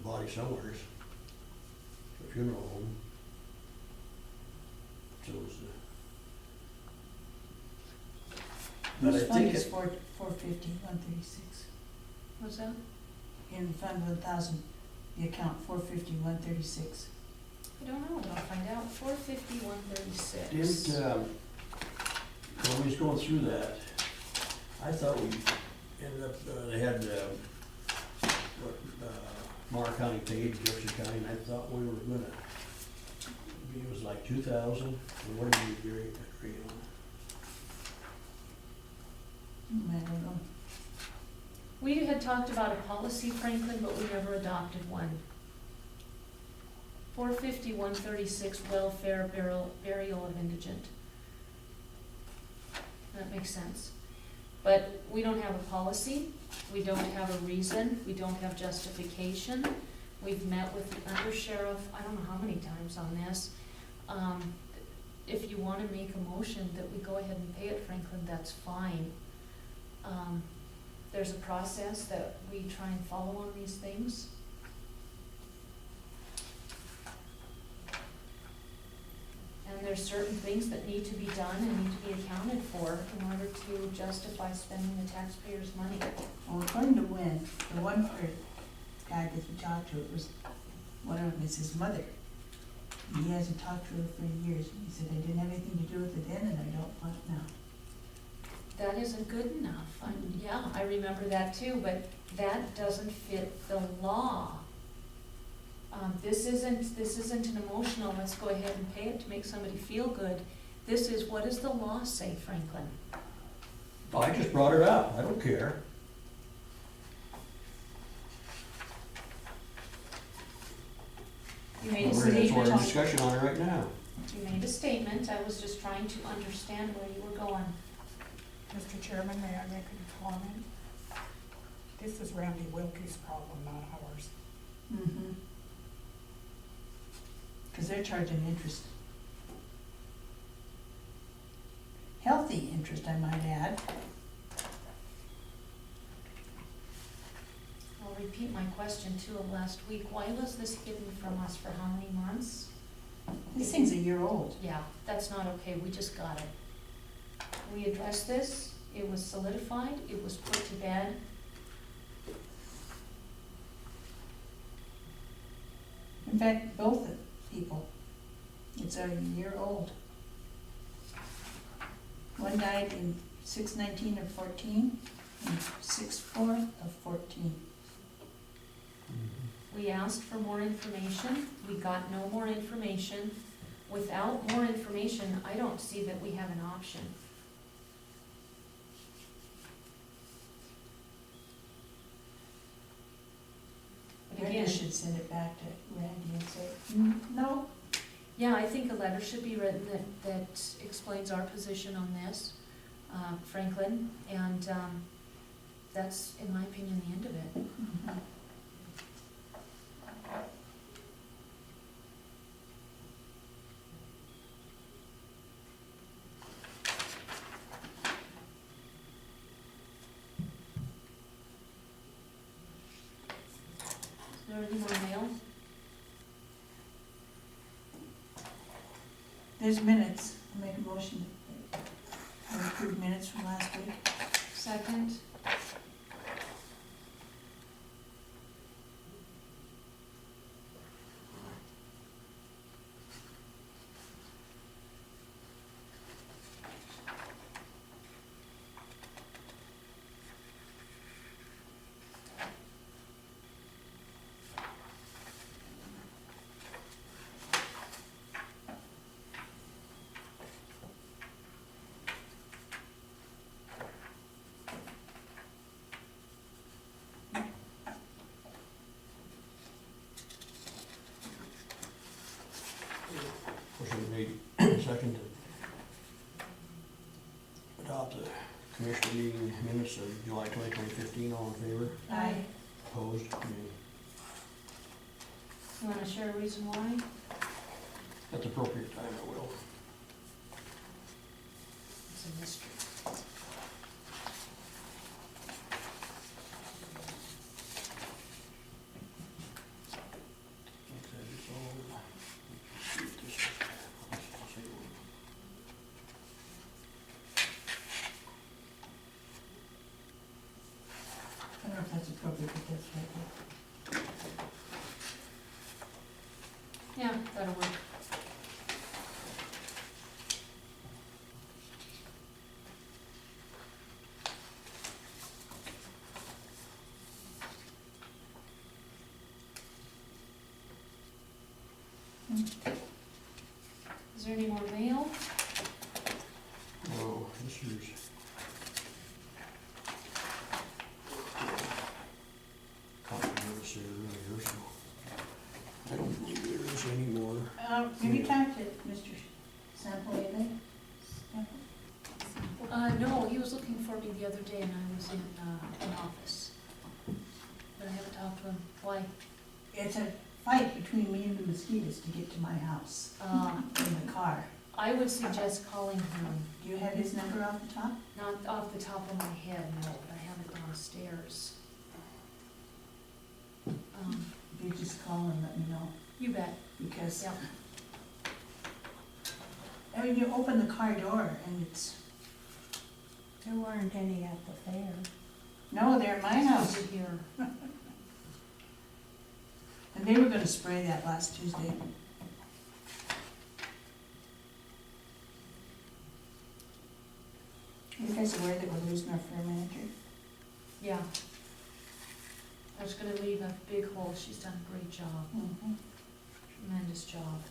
C: body somewhere, to a funeral home. So it's, but I
A: Whose fund
C: think
A: is
C: it,
A: 450-136?
B: What's that?
A: In Fund 1000, the account 450-136.
B: I don't know, I'll find out. 450-136.
C: didn't, when we was going through that, I thought we ended up, they had, what, Mar County paid, Jefferson County, and I thought we were gonna, it was like 2,000, or what did we agree on?
A: I don't know.
B: We had talked about a policy, Franklin, but we never adopted one. 450-136 welfare burial of indigent. That makes sense. But we don't have a policy, we don't have a reason, we don't have justification. We've met with the undersheriff, I don't know how many times on this. If you wanna make a motion that we go ahead and pay it, Franklin, that's fine. There's a process that we try and follow on these things. And there's certain things that need to be done and need to be accounted for in order to justify spending the taxpayers' money.
A: Well, according to Wynn, the one guy that he talked to, it was, one of them is his mother. He hasn't talked to her for years. He said, I didn't have anything to do with it then, and I don't want it now.
B: That isn't good enough. Yeah, I remember that too, but that doesn't fit the law. This isn't an emotional, let's go ahead and pay it to make somebody feel good. This is, what does the law say, Franklin?
C: I just brought it up, I don't care.
B: You made a
C: We're in
B: statement.
C: discussion on it right now.
B: You made a statement. I was just trying to understand where you were going.
I: Mr. Chairman, may I make a comment? This is Randy Wilkie's problem, not ours.
A: Mm-hmm. Because they're charging interest. Healthy interest, I might add.
B: I'll repeat my question too of last week. Why was this hidden from us for how many months?
A: This thing's a year old.
B: Yeah, that's not okay. We just got it. We addressed this. It was solidified. It was put to bed.
A: In fact, both people, it's a year old. One died in 6/19 of 14 and 6/4 of 14.
B: We asked for more information. We got no more information. Without more information, I don't see that we have an option. But
A: Brenda
B: again,
A: should send it back to Randy and say, no.
B: yeah, I think a letter should be written that explains our position on this, Franklin, and that's, in my opinion, the end of it.
A: Mhm.
B: Is there any more mail?
A: There's minutes. I'll make a motion to approve minutes from last week.
B: Second?
C: Motion made, second to adopt the commission meeting minutes of July 2015. All in favor?
A: Aye.
C: Opposed? Nay.
B: You wanna share a reason why?
C: At the appropriate time, I will.
B: It's a mystery.
C: Okay, so, let's see what this is. I'll say what-
A: I don't know if that's appropriate, but that's right.
B: Yeah, that'll work. Is there any more mail?
C: No, this year's. Controversy earlier, so I don't believe there is any more.
A: Have you talked to Mr. Sample lately?
B: No, he was looking for me the other day and I was in, an office. But I haven't talked to him. Why?
A: It's a fight between me and the mosquitoes to get to my house in the car.
B: I would suggest calling him,
A: Do you have his number off the top?
B: not off the top of my head, no, but I have it downstairs.
A: If you just call and let me know,
B: You bet,
A: because,
B: yep.
A: I mean, you open the car door and it's,
H: There weren't any at the fair.
A: no, they're at my house.
B: Over here.
A: And they were gonna spray that last Tuesday. You guys aware that we're losing our fair manager?
B: Yeah. I was gonna leave a big hole, she's done a great job,
A: Mm-hmm.
B: tremendous job.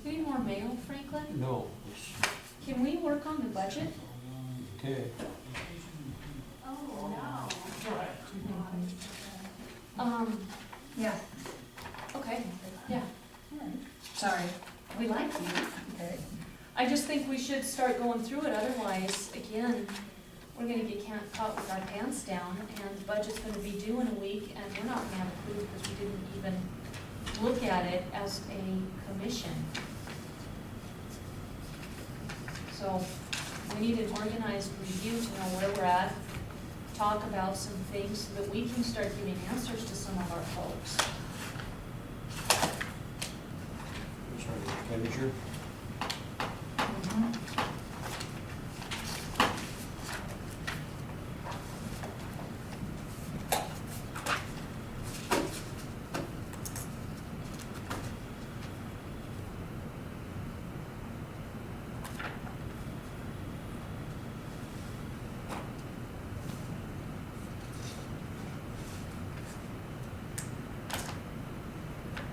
B: Any more mail, Franklin?
C: No, it's,
B: Can we work on the budget?
C: okay.
A: Yeah,
B: Okay, yeah,
A: sorry.
B: we like you.
A: Okay.
B: I just think we should start going through it, otherwise, again, we're gonna get caught with our pants down, and the budget's gonna be due in a week, and we're not gonna have a clue, because we didn't even look at it as a commission. So, we need an organized review to know where we're at, talk about some things, so that we can start giving answers to some of our folks.
C: Sorry, expenditure.
A: Mhm.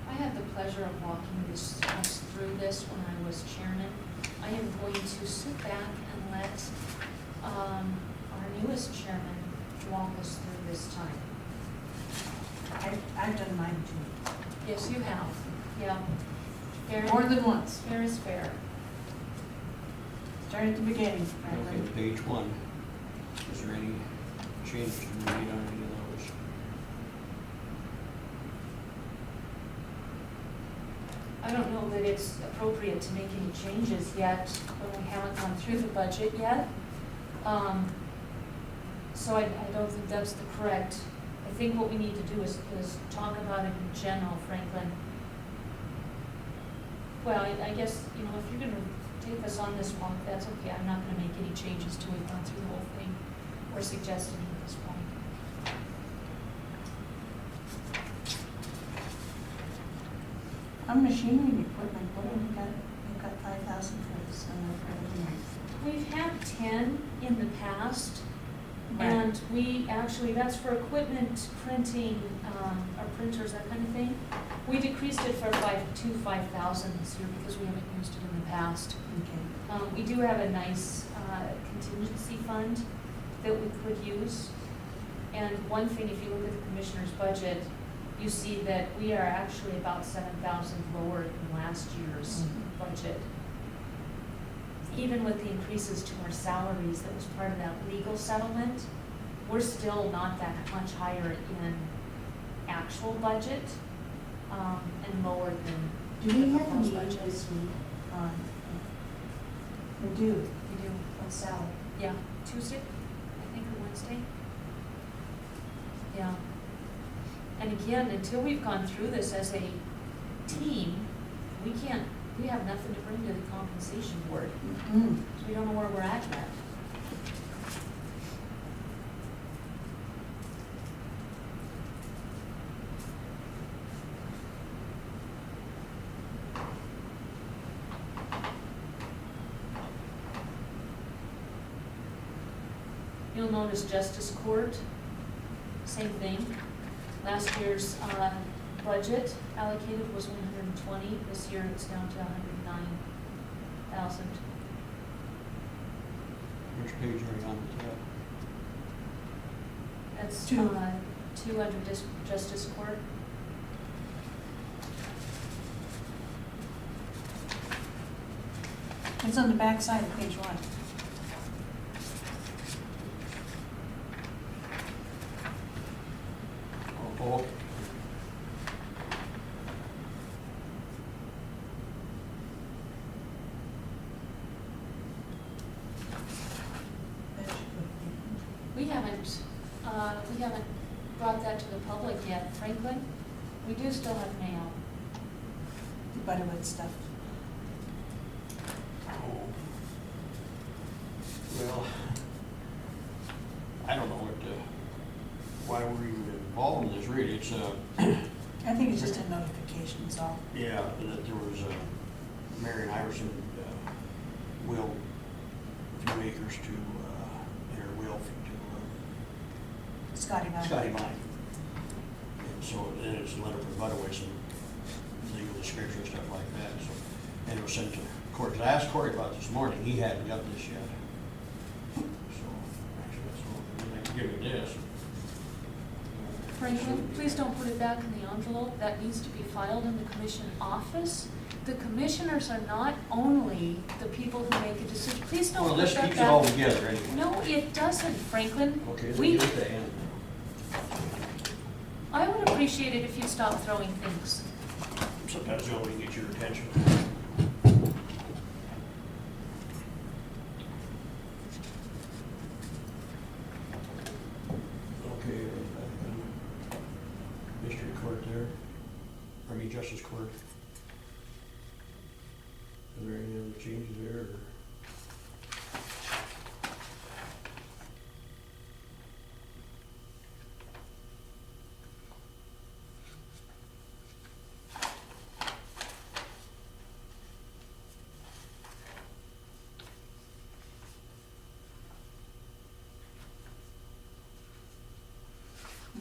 B: I had the pleasure of walking us through this when I was chairman. I am going to sit back and let our newest chairman walk us through this time.
A: I've done mine too,
B: Yes, you have, yeah. Fair,
A: more than once.
B: fair is fair.
A: Start at the beginning,
C: Okay,
A: Franklin.
C: page 1. Is there any changes to be made on any of those?
B: I don't know that it's appropriate to make any changes yet, when we haven't gone through the budget yet. So I don't think that's the correct, I think what we need to do is talk about it in general, Franklin. Well, I guess, you know, if you're gonna take us on this walk, that's okay, I'm not gonna make any changes to it, gone through the whole thing, or suggest any at this point.
A: On machinery and equipment, what have we got? We've got 5,000 for this summer for engineering.
B: We've had 10 in the past,
A: Right.
B: and we actually, that's for equipment, printing, our printers, that kind of thing. We decreased it to 5,000 this year because we haven't used it in the past.
A: Okay.
B: We do have a nice contingency fund that we could use. And one thing, if you look at the commissioner's budget, you see that we are actually about 7,000 lower than last year's budget. Even with the increases to our salaries, that was part of that legal settlement, we're still not that much higher in actual budget, and lower than
A: Do we
B: the
A: have a
B: proposed
A: meeting
B: budget.
A: this week on, we do,
B: We do,
A: on salary?
B: yeah, Tuesday, I think, or Wednesday. Yeah. And again, until we've gone through this as a team, we have nothing to bring to the compensation board,
A: Mm-mm.
B: so we don't know where we're at yet. You'll notice Justice Court, same thing. Last year's budget allocated was 120. This year it's down to 109,000.
C: Which page are you on with that?
B: That's
A: Two.
B: 2 under Justice Court.
A: It's on the back side of page 1.
C: Oh, okay.
B: We haven't brought that to the public yet. Franklin, we do still have mail.
A: The Butterwood stuff.
C: Oh. Well, I don't know why we're even involved in this really. It's,
A: I think it's just a notification, is all.
C: yeah, that there was Marion Iverson will a few acres to, in her will to
A: Scotty Valley.
C: Scotty Vine. And so then it's a letter from Butterway, some legal description and stuff like that, so, and it was sent to Cory. 'Cause I asked Cory about it this morning, he hadn't got this yet. So, actually, that's all, I can give you this.
B: Franklin, please don't put it back in the envelope. That needs to be filed in the commission office. The commissioners are not only the people who make a decision. Please don't
C: Well,
B: put
C: this
B: that
C: keeps it all
B: back.
C: together anyway.
B: No, it doesn't, Franklin.
C: Okay, then
B: We,
C: give it to Ann.
B: I would appreciate it if you'd stop throwing things.
C: Sometimes the only way to get your attention. Okay, district court there, Justice Court. Are there any other changes there, or?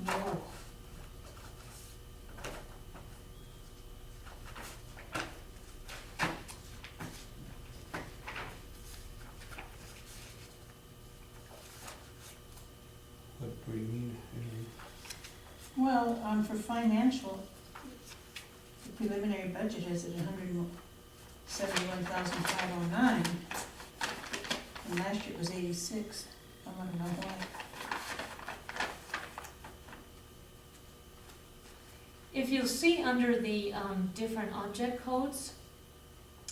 A: No.
C: What do you mean?
A: Well, for financial, the preliminary budget is at 171,509, and last year it was 86. I wanna know why.
B: If you'll see under the different object codes,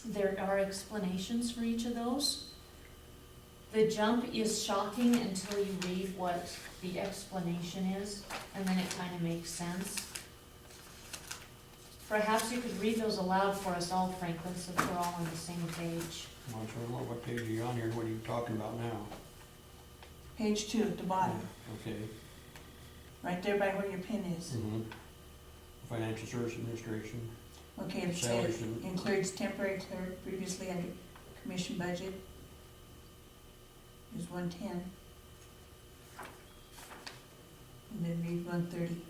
B: there are explanations for each of those. The jump is shocking until you read what the explanation is, and then it kind of makes sense. Perhaps you could read those aloud for us all, Franklin, so that we're all on the same page.
C: I'm not sure what page are you on here, and what are you talking about now?
A: Page 2 at the bottom,
C: Okay.
A: right there by where your pin is.
C: Mm-hmm. Financial Service Administration.
A: Okay, it
C: Salaries
A: says
C: and-
A: includes temporary clerk previously under commission budget is 110. And then read 130.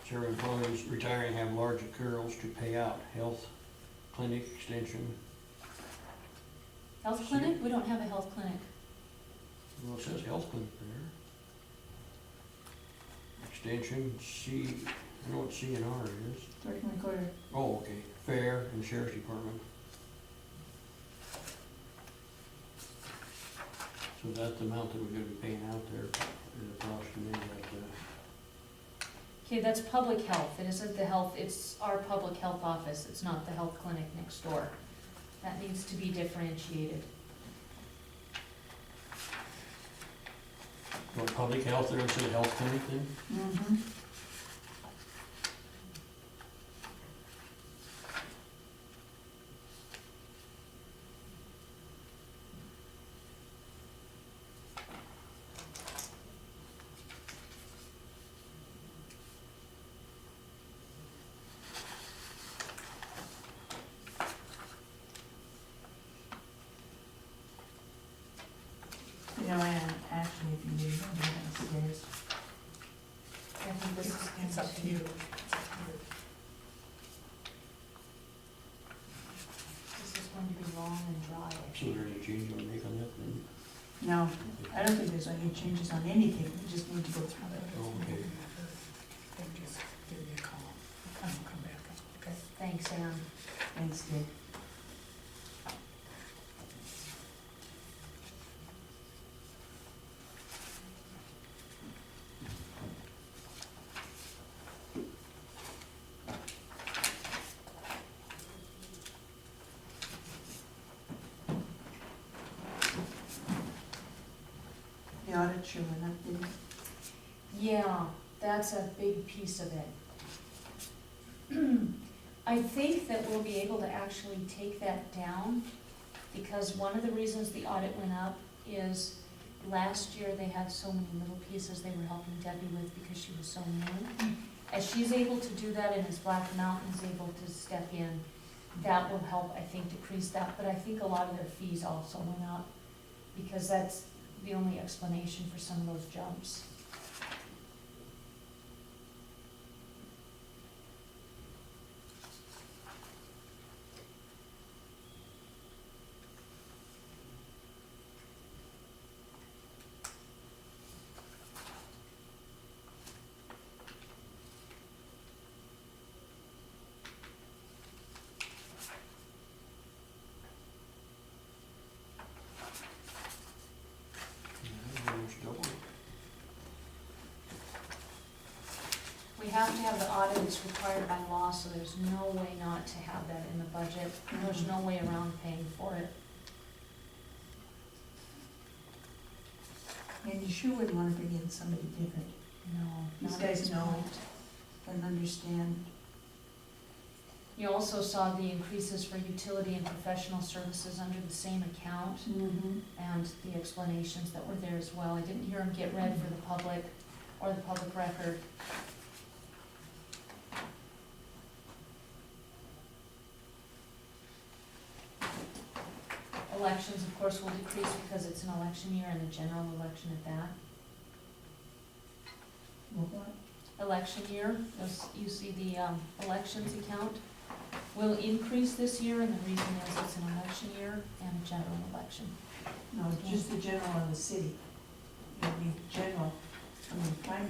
C: Several employees retiring have large accruals to pay out health clinic extension.
B: Health clinic? We don't have a health clinic.
C: Well, it says health clinic there. Extension, C, I know what C and R is.
A: Clerk and recorder.
C: Oh, okay, fair and sheriff's department. So that's the amount that we're gonna be paying out there, is approximately that,
B: Okay, that's public health, it isn't the health, it's our public health office, it's not the health clinic next door. That needs to be differentiated.
C: what, public health there instead of health clinic then?
A: Mm-hmm. You know, and actually, if you need to go downstairs,
B: I think this is.
I: It's up to you. It's up to you.
B: This is going to be long and dry.
C: So there's a change you wanna make on that then?
A: no, I don't think there's any changes on anything, we just need to go through it.
C: Oh, okay.
I: Then just give me a call. Come back, okay?
B: Thanks, Ann.
A: Thanks, Dick. The audit sure went up, didn't it?
B: Yeah, that's a big piece of it. I think that we'll be able to actually take that down, because one of the reasons the audit went up is last year they had so many little pieces they were helping Debbie with because she was so new. As she's able to do that and as Black Mountain's able to step in, that will help, I think, decrease that, but I think a lot of their fees also went up, because that's the only explanation for some of those jumps.
C: Yeah, almost double.
B: We have to have the audit, it's required by law, so there's no way not to have that in the budget. There's no way around paying for it.
A: And you sure wouldn't wanna bring in somebody different,
B: No.
A: These
B: not at
A: guys
B: this
A: know.
B: point.
A: and understand.
B: You also saw the increases for utility and professional services under the same account,
A: Mm-hmm.
B: and the explanations that were there as well. I didn't hear them get read for the public or the public record. Elections, of course, will decrease because it's an election year and a general election at that.
A: What?
B: Election year, you see the elections account will increase this year, and the reason is it's an election year and a general election.
A: No, just the general of the city. It'd be general, primary.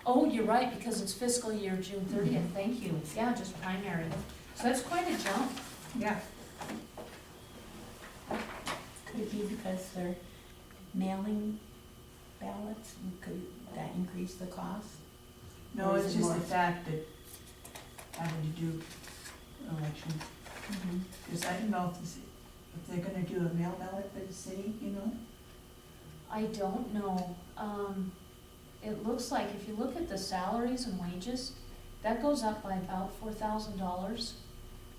B: Oh, you're right, because it's fiscal year June 30th, thank you. Yeah, just primary. So that's quite a jump.
A: Yeah.
H: Could it be because they're mailing ballots? Could that increase the cost?
A: No,
H: Or is
A: it's
H: it
A: just
H: more-
A: the fact that having to do election, because I don't know if they're gonna do a mail ballot for the city, you know?
B: I don't know. It looks like if you look at the salaries and wages, that goes up by about $4,000.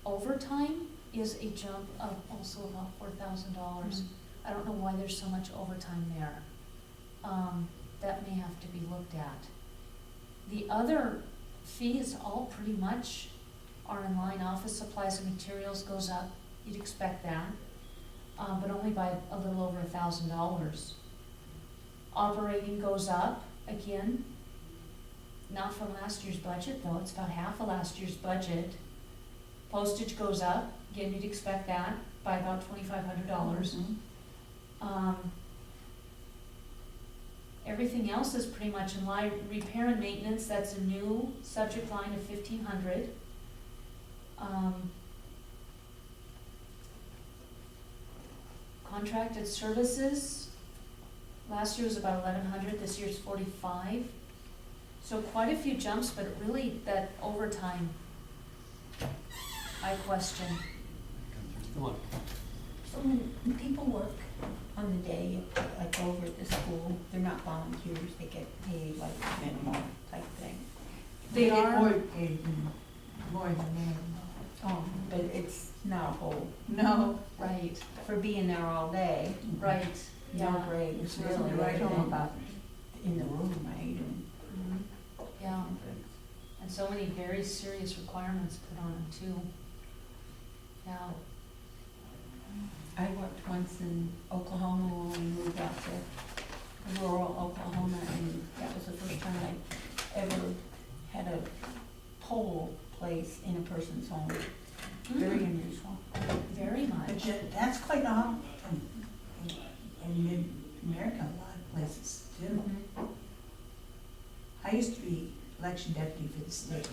B: Overtime is a jump of also about $4,000. I don't know why there's so much overtime there. That may have to be looked at. The other fees all pretty much are in line. Office supplies and materials goes up, you'd expect that, but only by a little over $1,000. Operating goes up, again, not from last year's budget though, it's about half of last year's budget. Postage goes up, again, you'd expect that, by about $2,500. Everything else is pretty much in line. Repair and maintenance, that's a new subject line of 1,500. contracted services, last year was about 1,100, this year's 45. So quite a few jumps, but really that overtime, I question.
C: Come on.
H: So when people work on the day, like over at the school, they're not volunteers, they get paid like minimum type thing.
B: They
A: get
B: are-
A: more paid more than minimum.
H: Oh, but it's not a whole,
A: No,
B: Right,
H: for being there all day,
B: right,
H: no
B: yeah.
H: breaks,
A: it's
H: really.
A: nothing to write home
H: other
A: about.
H: than in the room, right, and.
B: Mhm. Yeah, and so many very serious requirements put on them too. Yeah,
H: I worked once in Oklahoma when we moved out to rural Oklahoma, and that was the first time I ever had a pole place in a person's home. Very unusual.
B: very
A: But
B: much.
A: that's quite often in mid-America, a lot of places too.
B: Mhm.
A: I used to be election deputy for the state,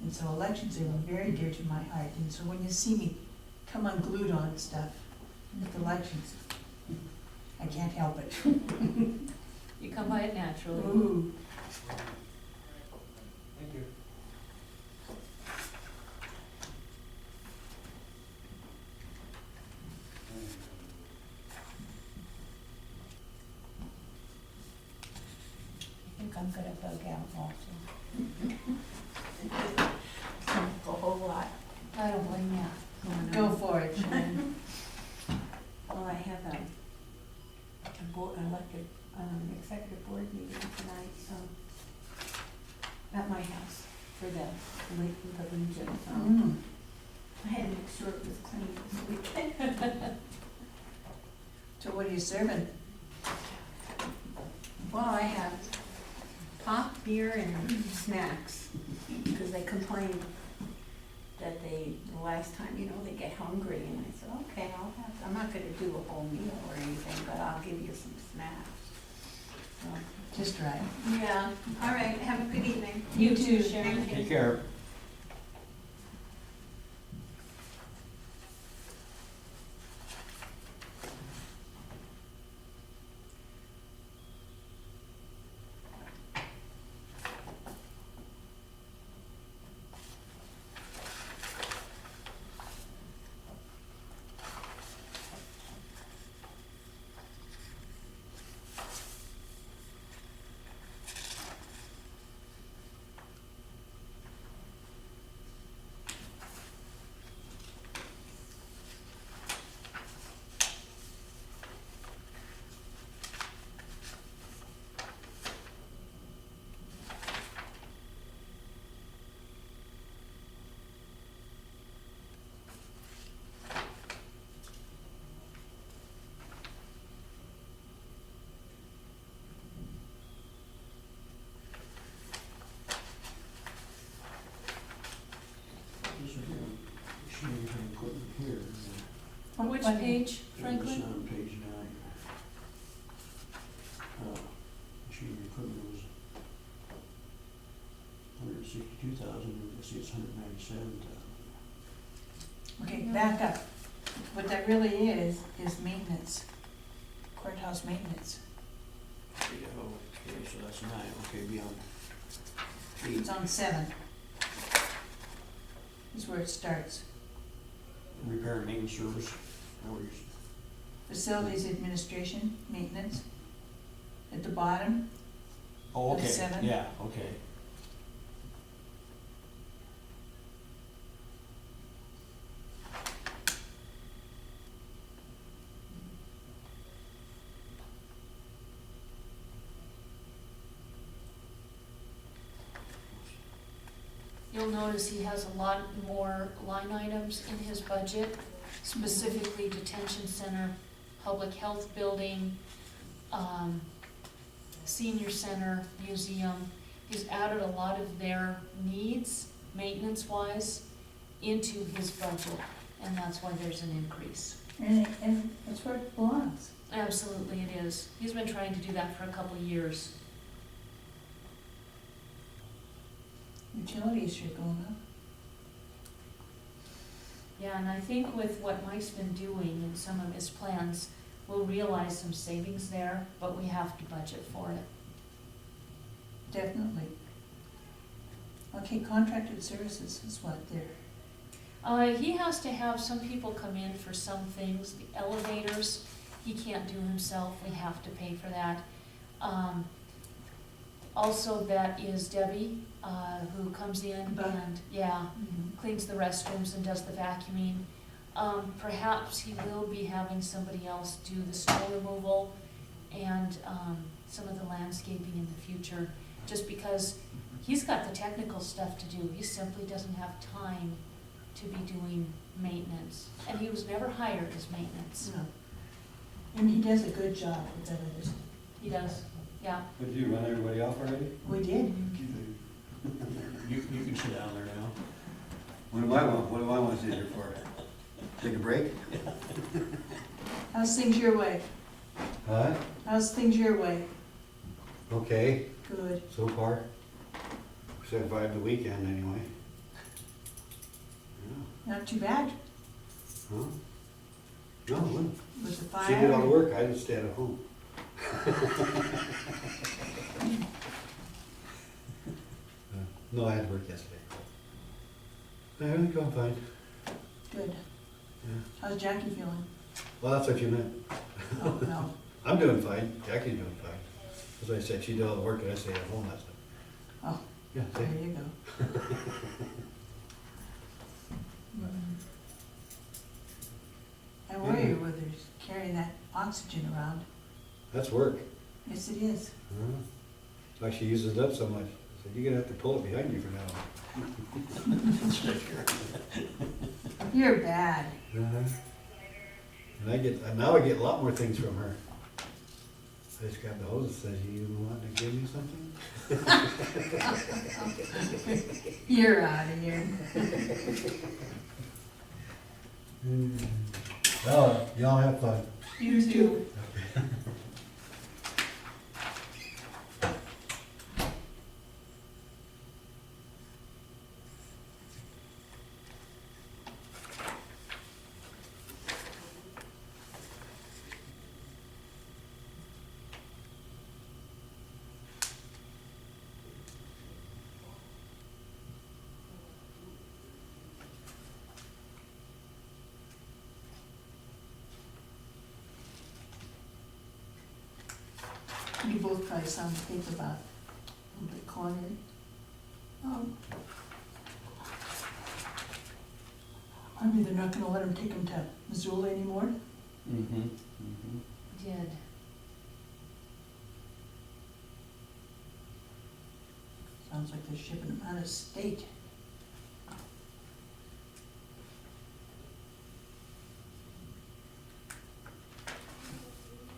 A: and so elections are very dear to my heart, and so when you see me come unglued on stuff with elections, I can't help it.
B: You come by it naturally.
A: Ooh.
G: Thank you.
H: I think I'm gonna bug out also. A whole lot
B: I don't blame you.
H: going on.
A: Go for it, Sharon.
H: Well, I have a board, elected, executive board meeting tonight, so, at my house, for the Legion, so.
A: Mm.
H: I had to make sure it was clean this weekend.
A: So what are you serving?
H: Well, I have pop, beer, and snacks, because they complained that the last time, they get hungry, and I said, okay, I'm not gonna do a whole meal or anything, but I'll give you some snacks. So,
A: Just right.
H: yeah, all right, have a good evening.
B: You too, Sharon.
C: Take care. This is here, machinery and equipment here.
B: Which
A: What-
B: page,
C: It's
B: Franklin?
C: on page 9. Machinery and equipment was 162,000, I see it's 197,000.
A: Okay, back up. What that really is maintenance, courthouse maintenance.
C: Yeah, okay, so that's 9, okay, beyond.
A: It's on 7. Is where it starts.
C: Repair and maintenance service, now we're just,
A: Facilities administration, maintenance. At the bottom,
C: oh,
A: Of
C: okay,
A: 7?
C: yeah, okay.
B: You'll notice he has a lot more line items in his budget, specifically detention center, public health building, senior center, museum. He's added a lot of their needs, maintenance-wise, into his budget, and that's why there's an increase.
A: and that's where it belongs.
B: Absolutely it is. He's been trying to do that for a couple of years.
A: Utilities are going up.
B: Yeah, and I think with what Mike's been doing and some of his plans, we'll realize some savings there, but we have to budget for it.
A: Definitely. Okay, contracted services is what there.
B: He has to have some people come in for some things, the elevators, he can't do himself, we have to pay for that. Also, that is Debbie, who comes in and, yeah, cleans the restrooms and does the vacuuming. Perhaps he will be having somebody else do the snow removal and, some of the landscaping in the future, just because he's got the technical stuff to do, he simply doesn't have time to be doing maintenance, and he was never hired as maintenance.
A: No. And he does a good job with that others.
B: He does, yeah.
J: Did you run everybody off already?
A: We did.
C: You can sit down there now.
J: What do I want to sit here for? Take a break?
A: How's things your way?
J: Huh?
A: How's things your way?
J: Okay,
A: Good.
J: so far. Survived the weekend anyway.
A: Not too bad
J: Huh? No, when
A: with the fire.
J: she did all the work, I just stayed at home. No, I had to work yesterday. Everything's going fine.
A: Good.
J: Yeah.
A: How's Jackie feeling?
J: Well, that's what you meant.
A: Oh, no.
J: I'm doing fine, Jackie's doing fine. As I said, she did all the work and I stayed at home last night.
A: Oh,
J: Yeah, see?
A: there you go. I worry whether he's carrying that oxygen around.
J: That's work.
A: Yes, it is.
J: Like she uses it up so much. I said, you're gonna have to pull it behind you for now.
A: You're bad.
J: And now I get a lot more things from her. I just grabbed the hose and said, you want to give me something?
A: You're out of here.
J: Oh, y'all have fun.
A: You too. You both probably saw in the paper about the corner. I mean, they're not gonna let him take him to Missoula anymore.
B: Did.
A: Sounds like they're shipping him out of state.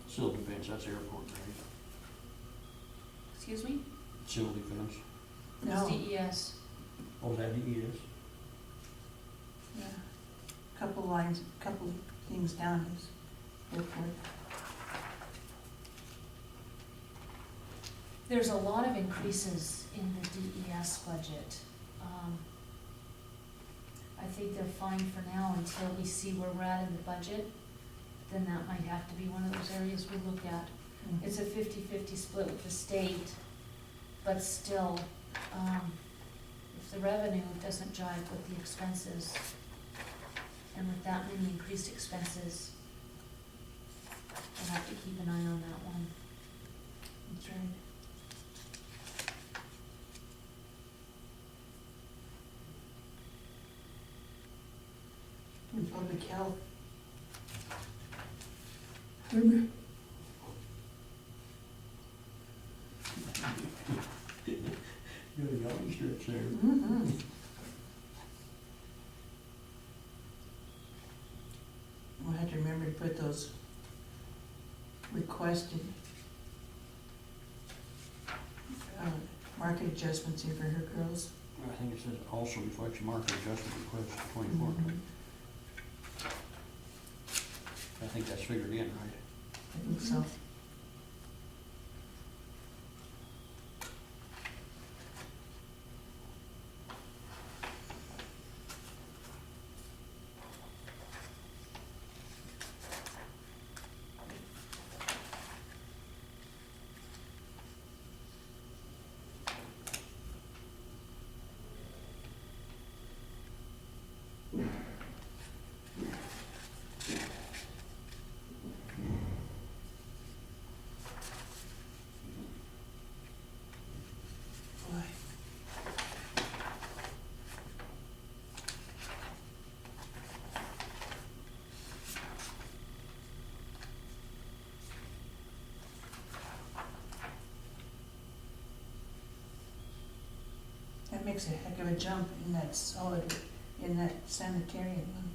C: Civil defense, that's airport, right?
B: Excuse me?
C: Civil defense.
A: No.
B: It's DES.
C: Oh, that DES?
A: Yeah. Couple lines, couple of things down his airport.
B: There's a lot of increases in the DES budget. I think they're fine for now until we see where we're at in the budget. Then that might have to be one of those areas we look at. It's a 50-50 split with the state, but still, if the revenue doesn't jive with the expenses, and with that many increased expenses, we'll have to keep an eye on that one.
A: That's right. In public health.
C: Got a yawning stretch there.
A: Mm-hmm. We'll have to remember to put those requested market adjustments in for her girls.
C: I think it says also reflects market adjustment request 24. I think that's figured in, right?
A: I think so. That makes a heck of a jump in that solid, in that sanitarian one.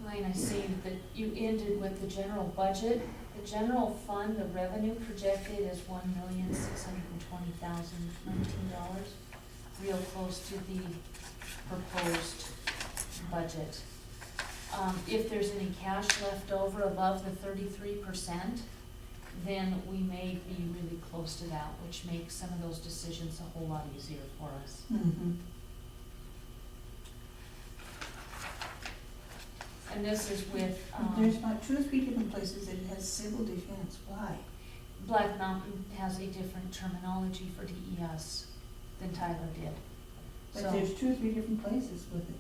B: Elaine, I see that you ended with the general budget. The general fund, the revenue projected is $1,620,019, real close to the proposed budget. If there's any cash left over above the 33%, then we may be really close to that, which makes some of those decisions a whole lot easier for us.
A: Mm-hmm.
B: And this is with,
A: There's about 2 or 3 different places that it has civil defense. Why?
B: Black Mountain has a different terminology for DES than Tyler did.
A: But
B: So
A: there's 2 or 3 different places with it.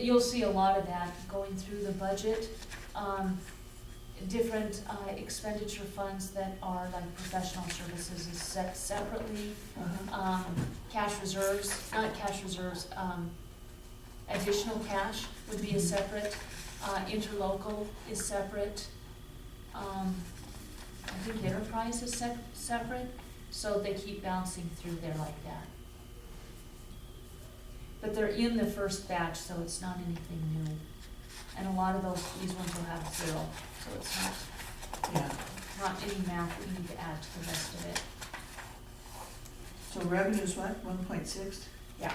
B: you'll see a lot of that going through the budget. Different expenditure funds that are like professional services is set separately.
A: Uh-huh.
B: Cash reserves, not cash reserves, additional cash would be a separate. Interlocal is separate. I think enterprise is separate, so they keep bouncing through there like that. But they're in the first batch, so it's not anything new. And a lot of these ones will have 0, so it's
A: Yeah.
B: not any math that you need to add to the rest of it.
A: So revenue's what, 1.6?
B: Yeah.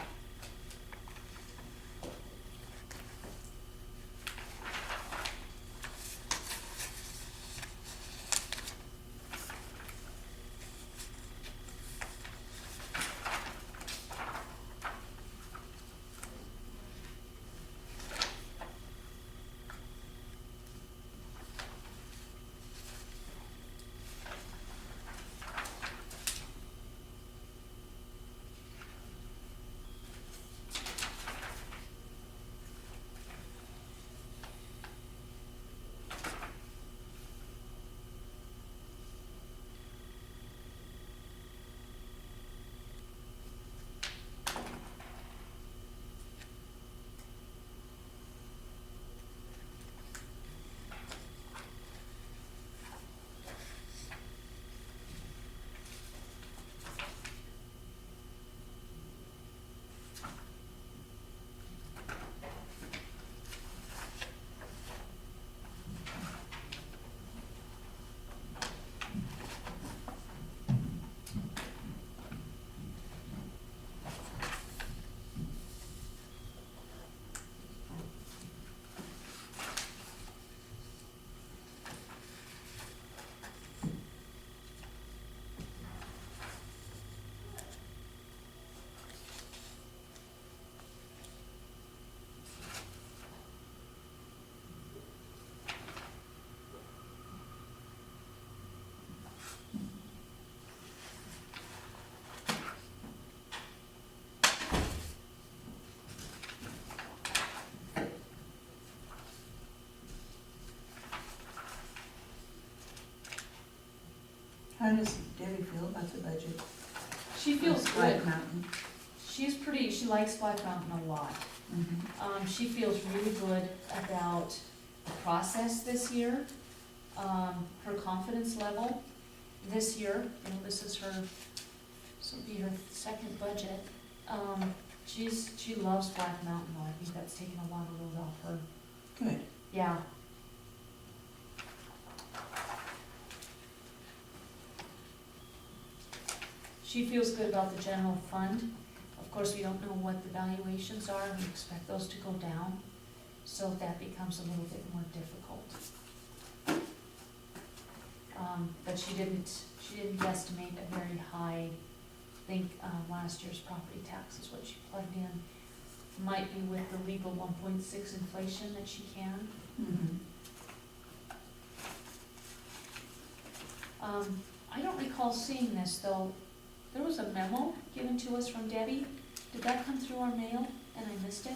A: How does Debbie feel about the budget?
B: She feels
A: Of Black
B: good.
A: Mountain.
B: She likes Black Mountain a lot.
A: Mm-hmm.
B: She feels really good about process this year, her confidence level this year, this is her, this will be her second budget. She loves Black Mountain though, I think that's taken a lot of load off her.
A: Good.
B: Yeah. She feels good about the general fund. Of course, we don't know what the valuations are, we expect those to go down, so that becomes a little bit more difficult. But she didn't estimate a very high, I think, last year's property tax is what she plugged in. Might be with the legal 1.6 inflation that she can.
A: Mhm.
B: I don't recall seeing this though. There was a memo given to us from Debbie. Did that come through our mail and I missed it?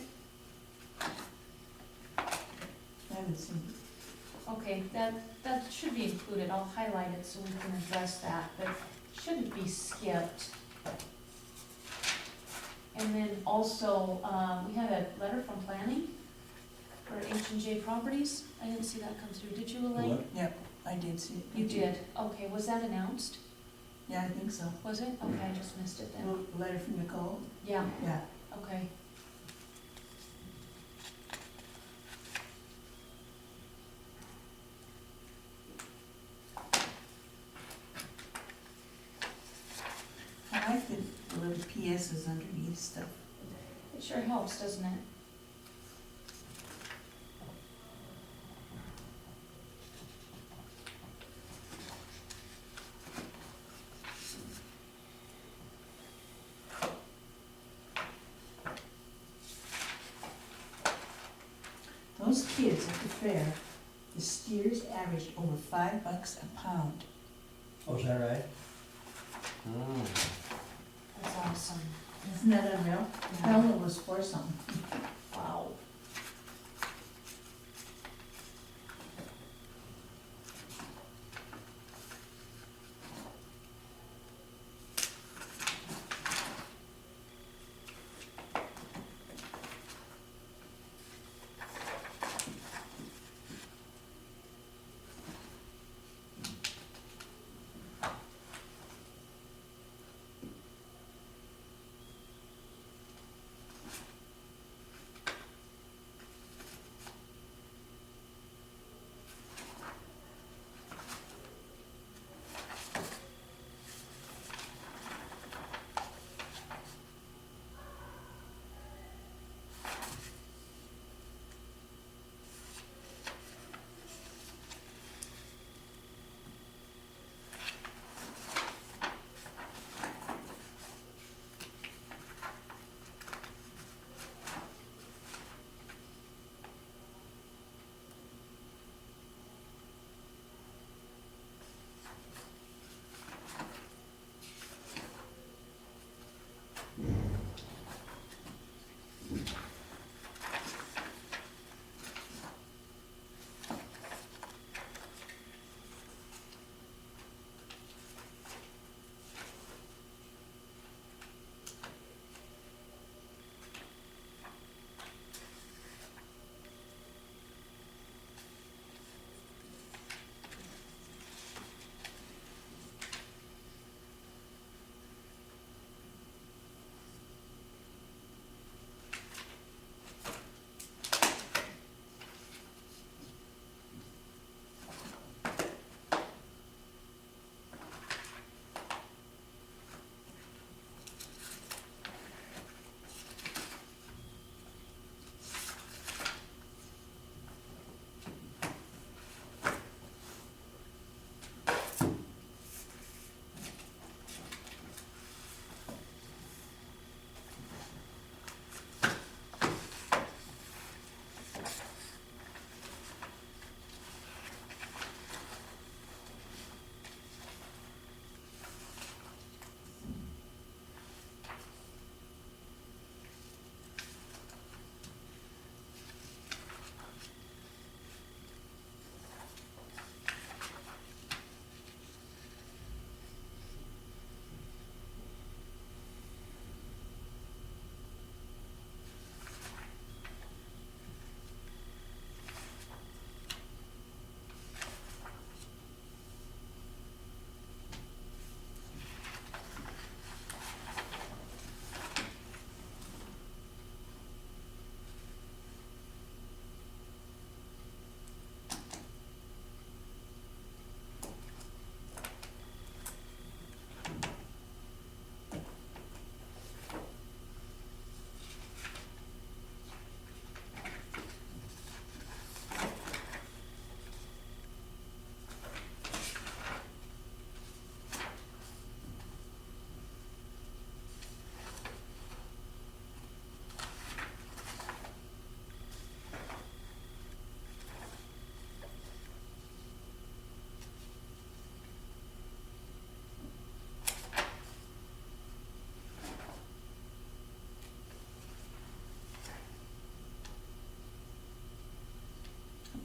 A: I haven't seen it.
B: Okay, that should be included. I'll highlight it so we can address that, but it shouldn't be skipped. And then also, we had a letter from planning for H&J Properties. I didn't see that come through. Did you, Elaine?
J: What?
A: Yep, I did see it.
B: You did. Okay, was that announced?
A: Yeah, I think so.
B: Was it? Okay, I just missed it then.
A: A letter from Nicole?
B: Yeah,
A: Yeah.
B: okay.
A: I like the little PSs underneath stuff.
B: It sure helps, doesn't it?
A: Those kids at the fair, the steers averaged over $5 a pound.
J: Oh, is that right?
B: That's awesome.
A: Isn't that unreal? Helena was for something.
B: Wow.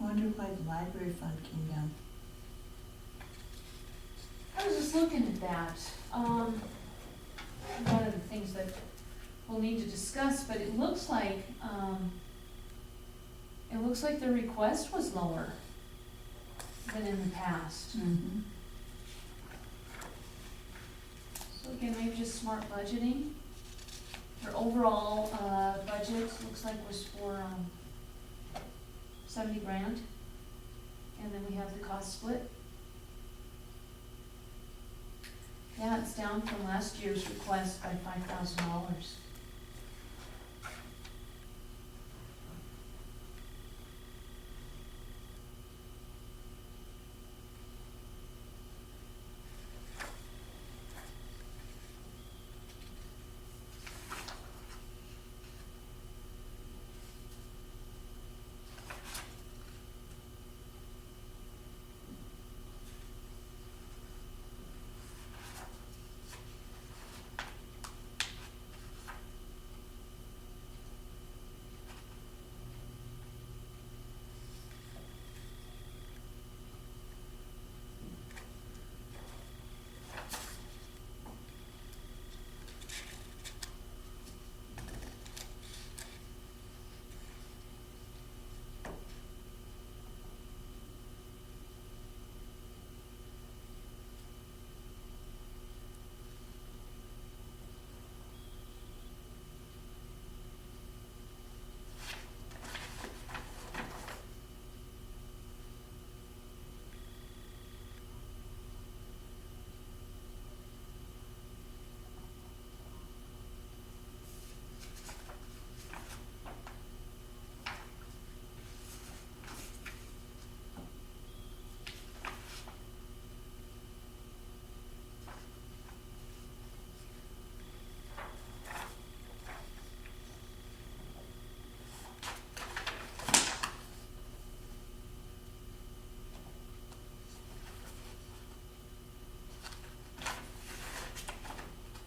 A: wonder why the library fund came down.
B: I was just looking at that. One of the things that we'll need to discuss, but it looks like the request was lower than in the past.
A: Mm-hmm.
B: So again, maybe just smart budgeting. Our overall, budget looks like was for, 70 grand. And then we have the cost split. Yeah, it's down from last year's request by $5,000.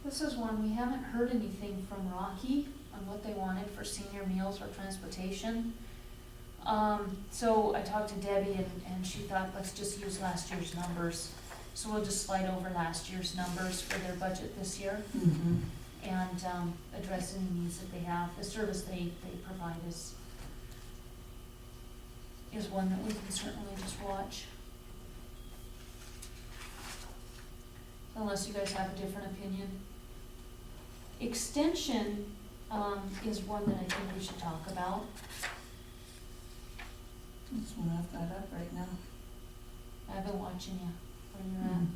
B: This is one, we haven't heard anything from Rocky on what they wanted for senior meals or transportation. So I talked to Debbie and she thought, let's just use last year's numbers. So we'll just slide over last year's numbers for their budget this year
A: Mm-hmm.
B: and, address any needs that they have. The service they provide is one that we can certainly just watch. Unless you guys have a different opinion. Extension, is one that I think we should talk about.
A: That's one I've got up right now.
B: I've been watching you, where you're at.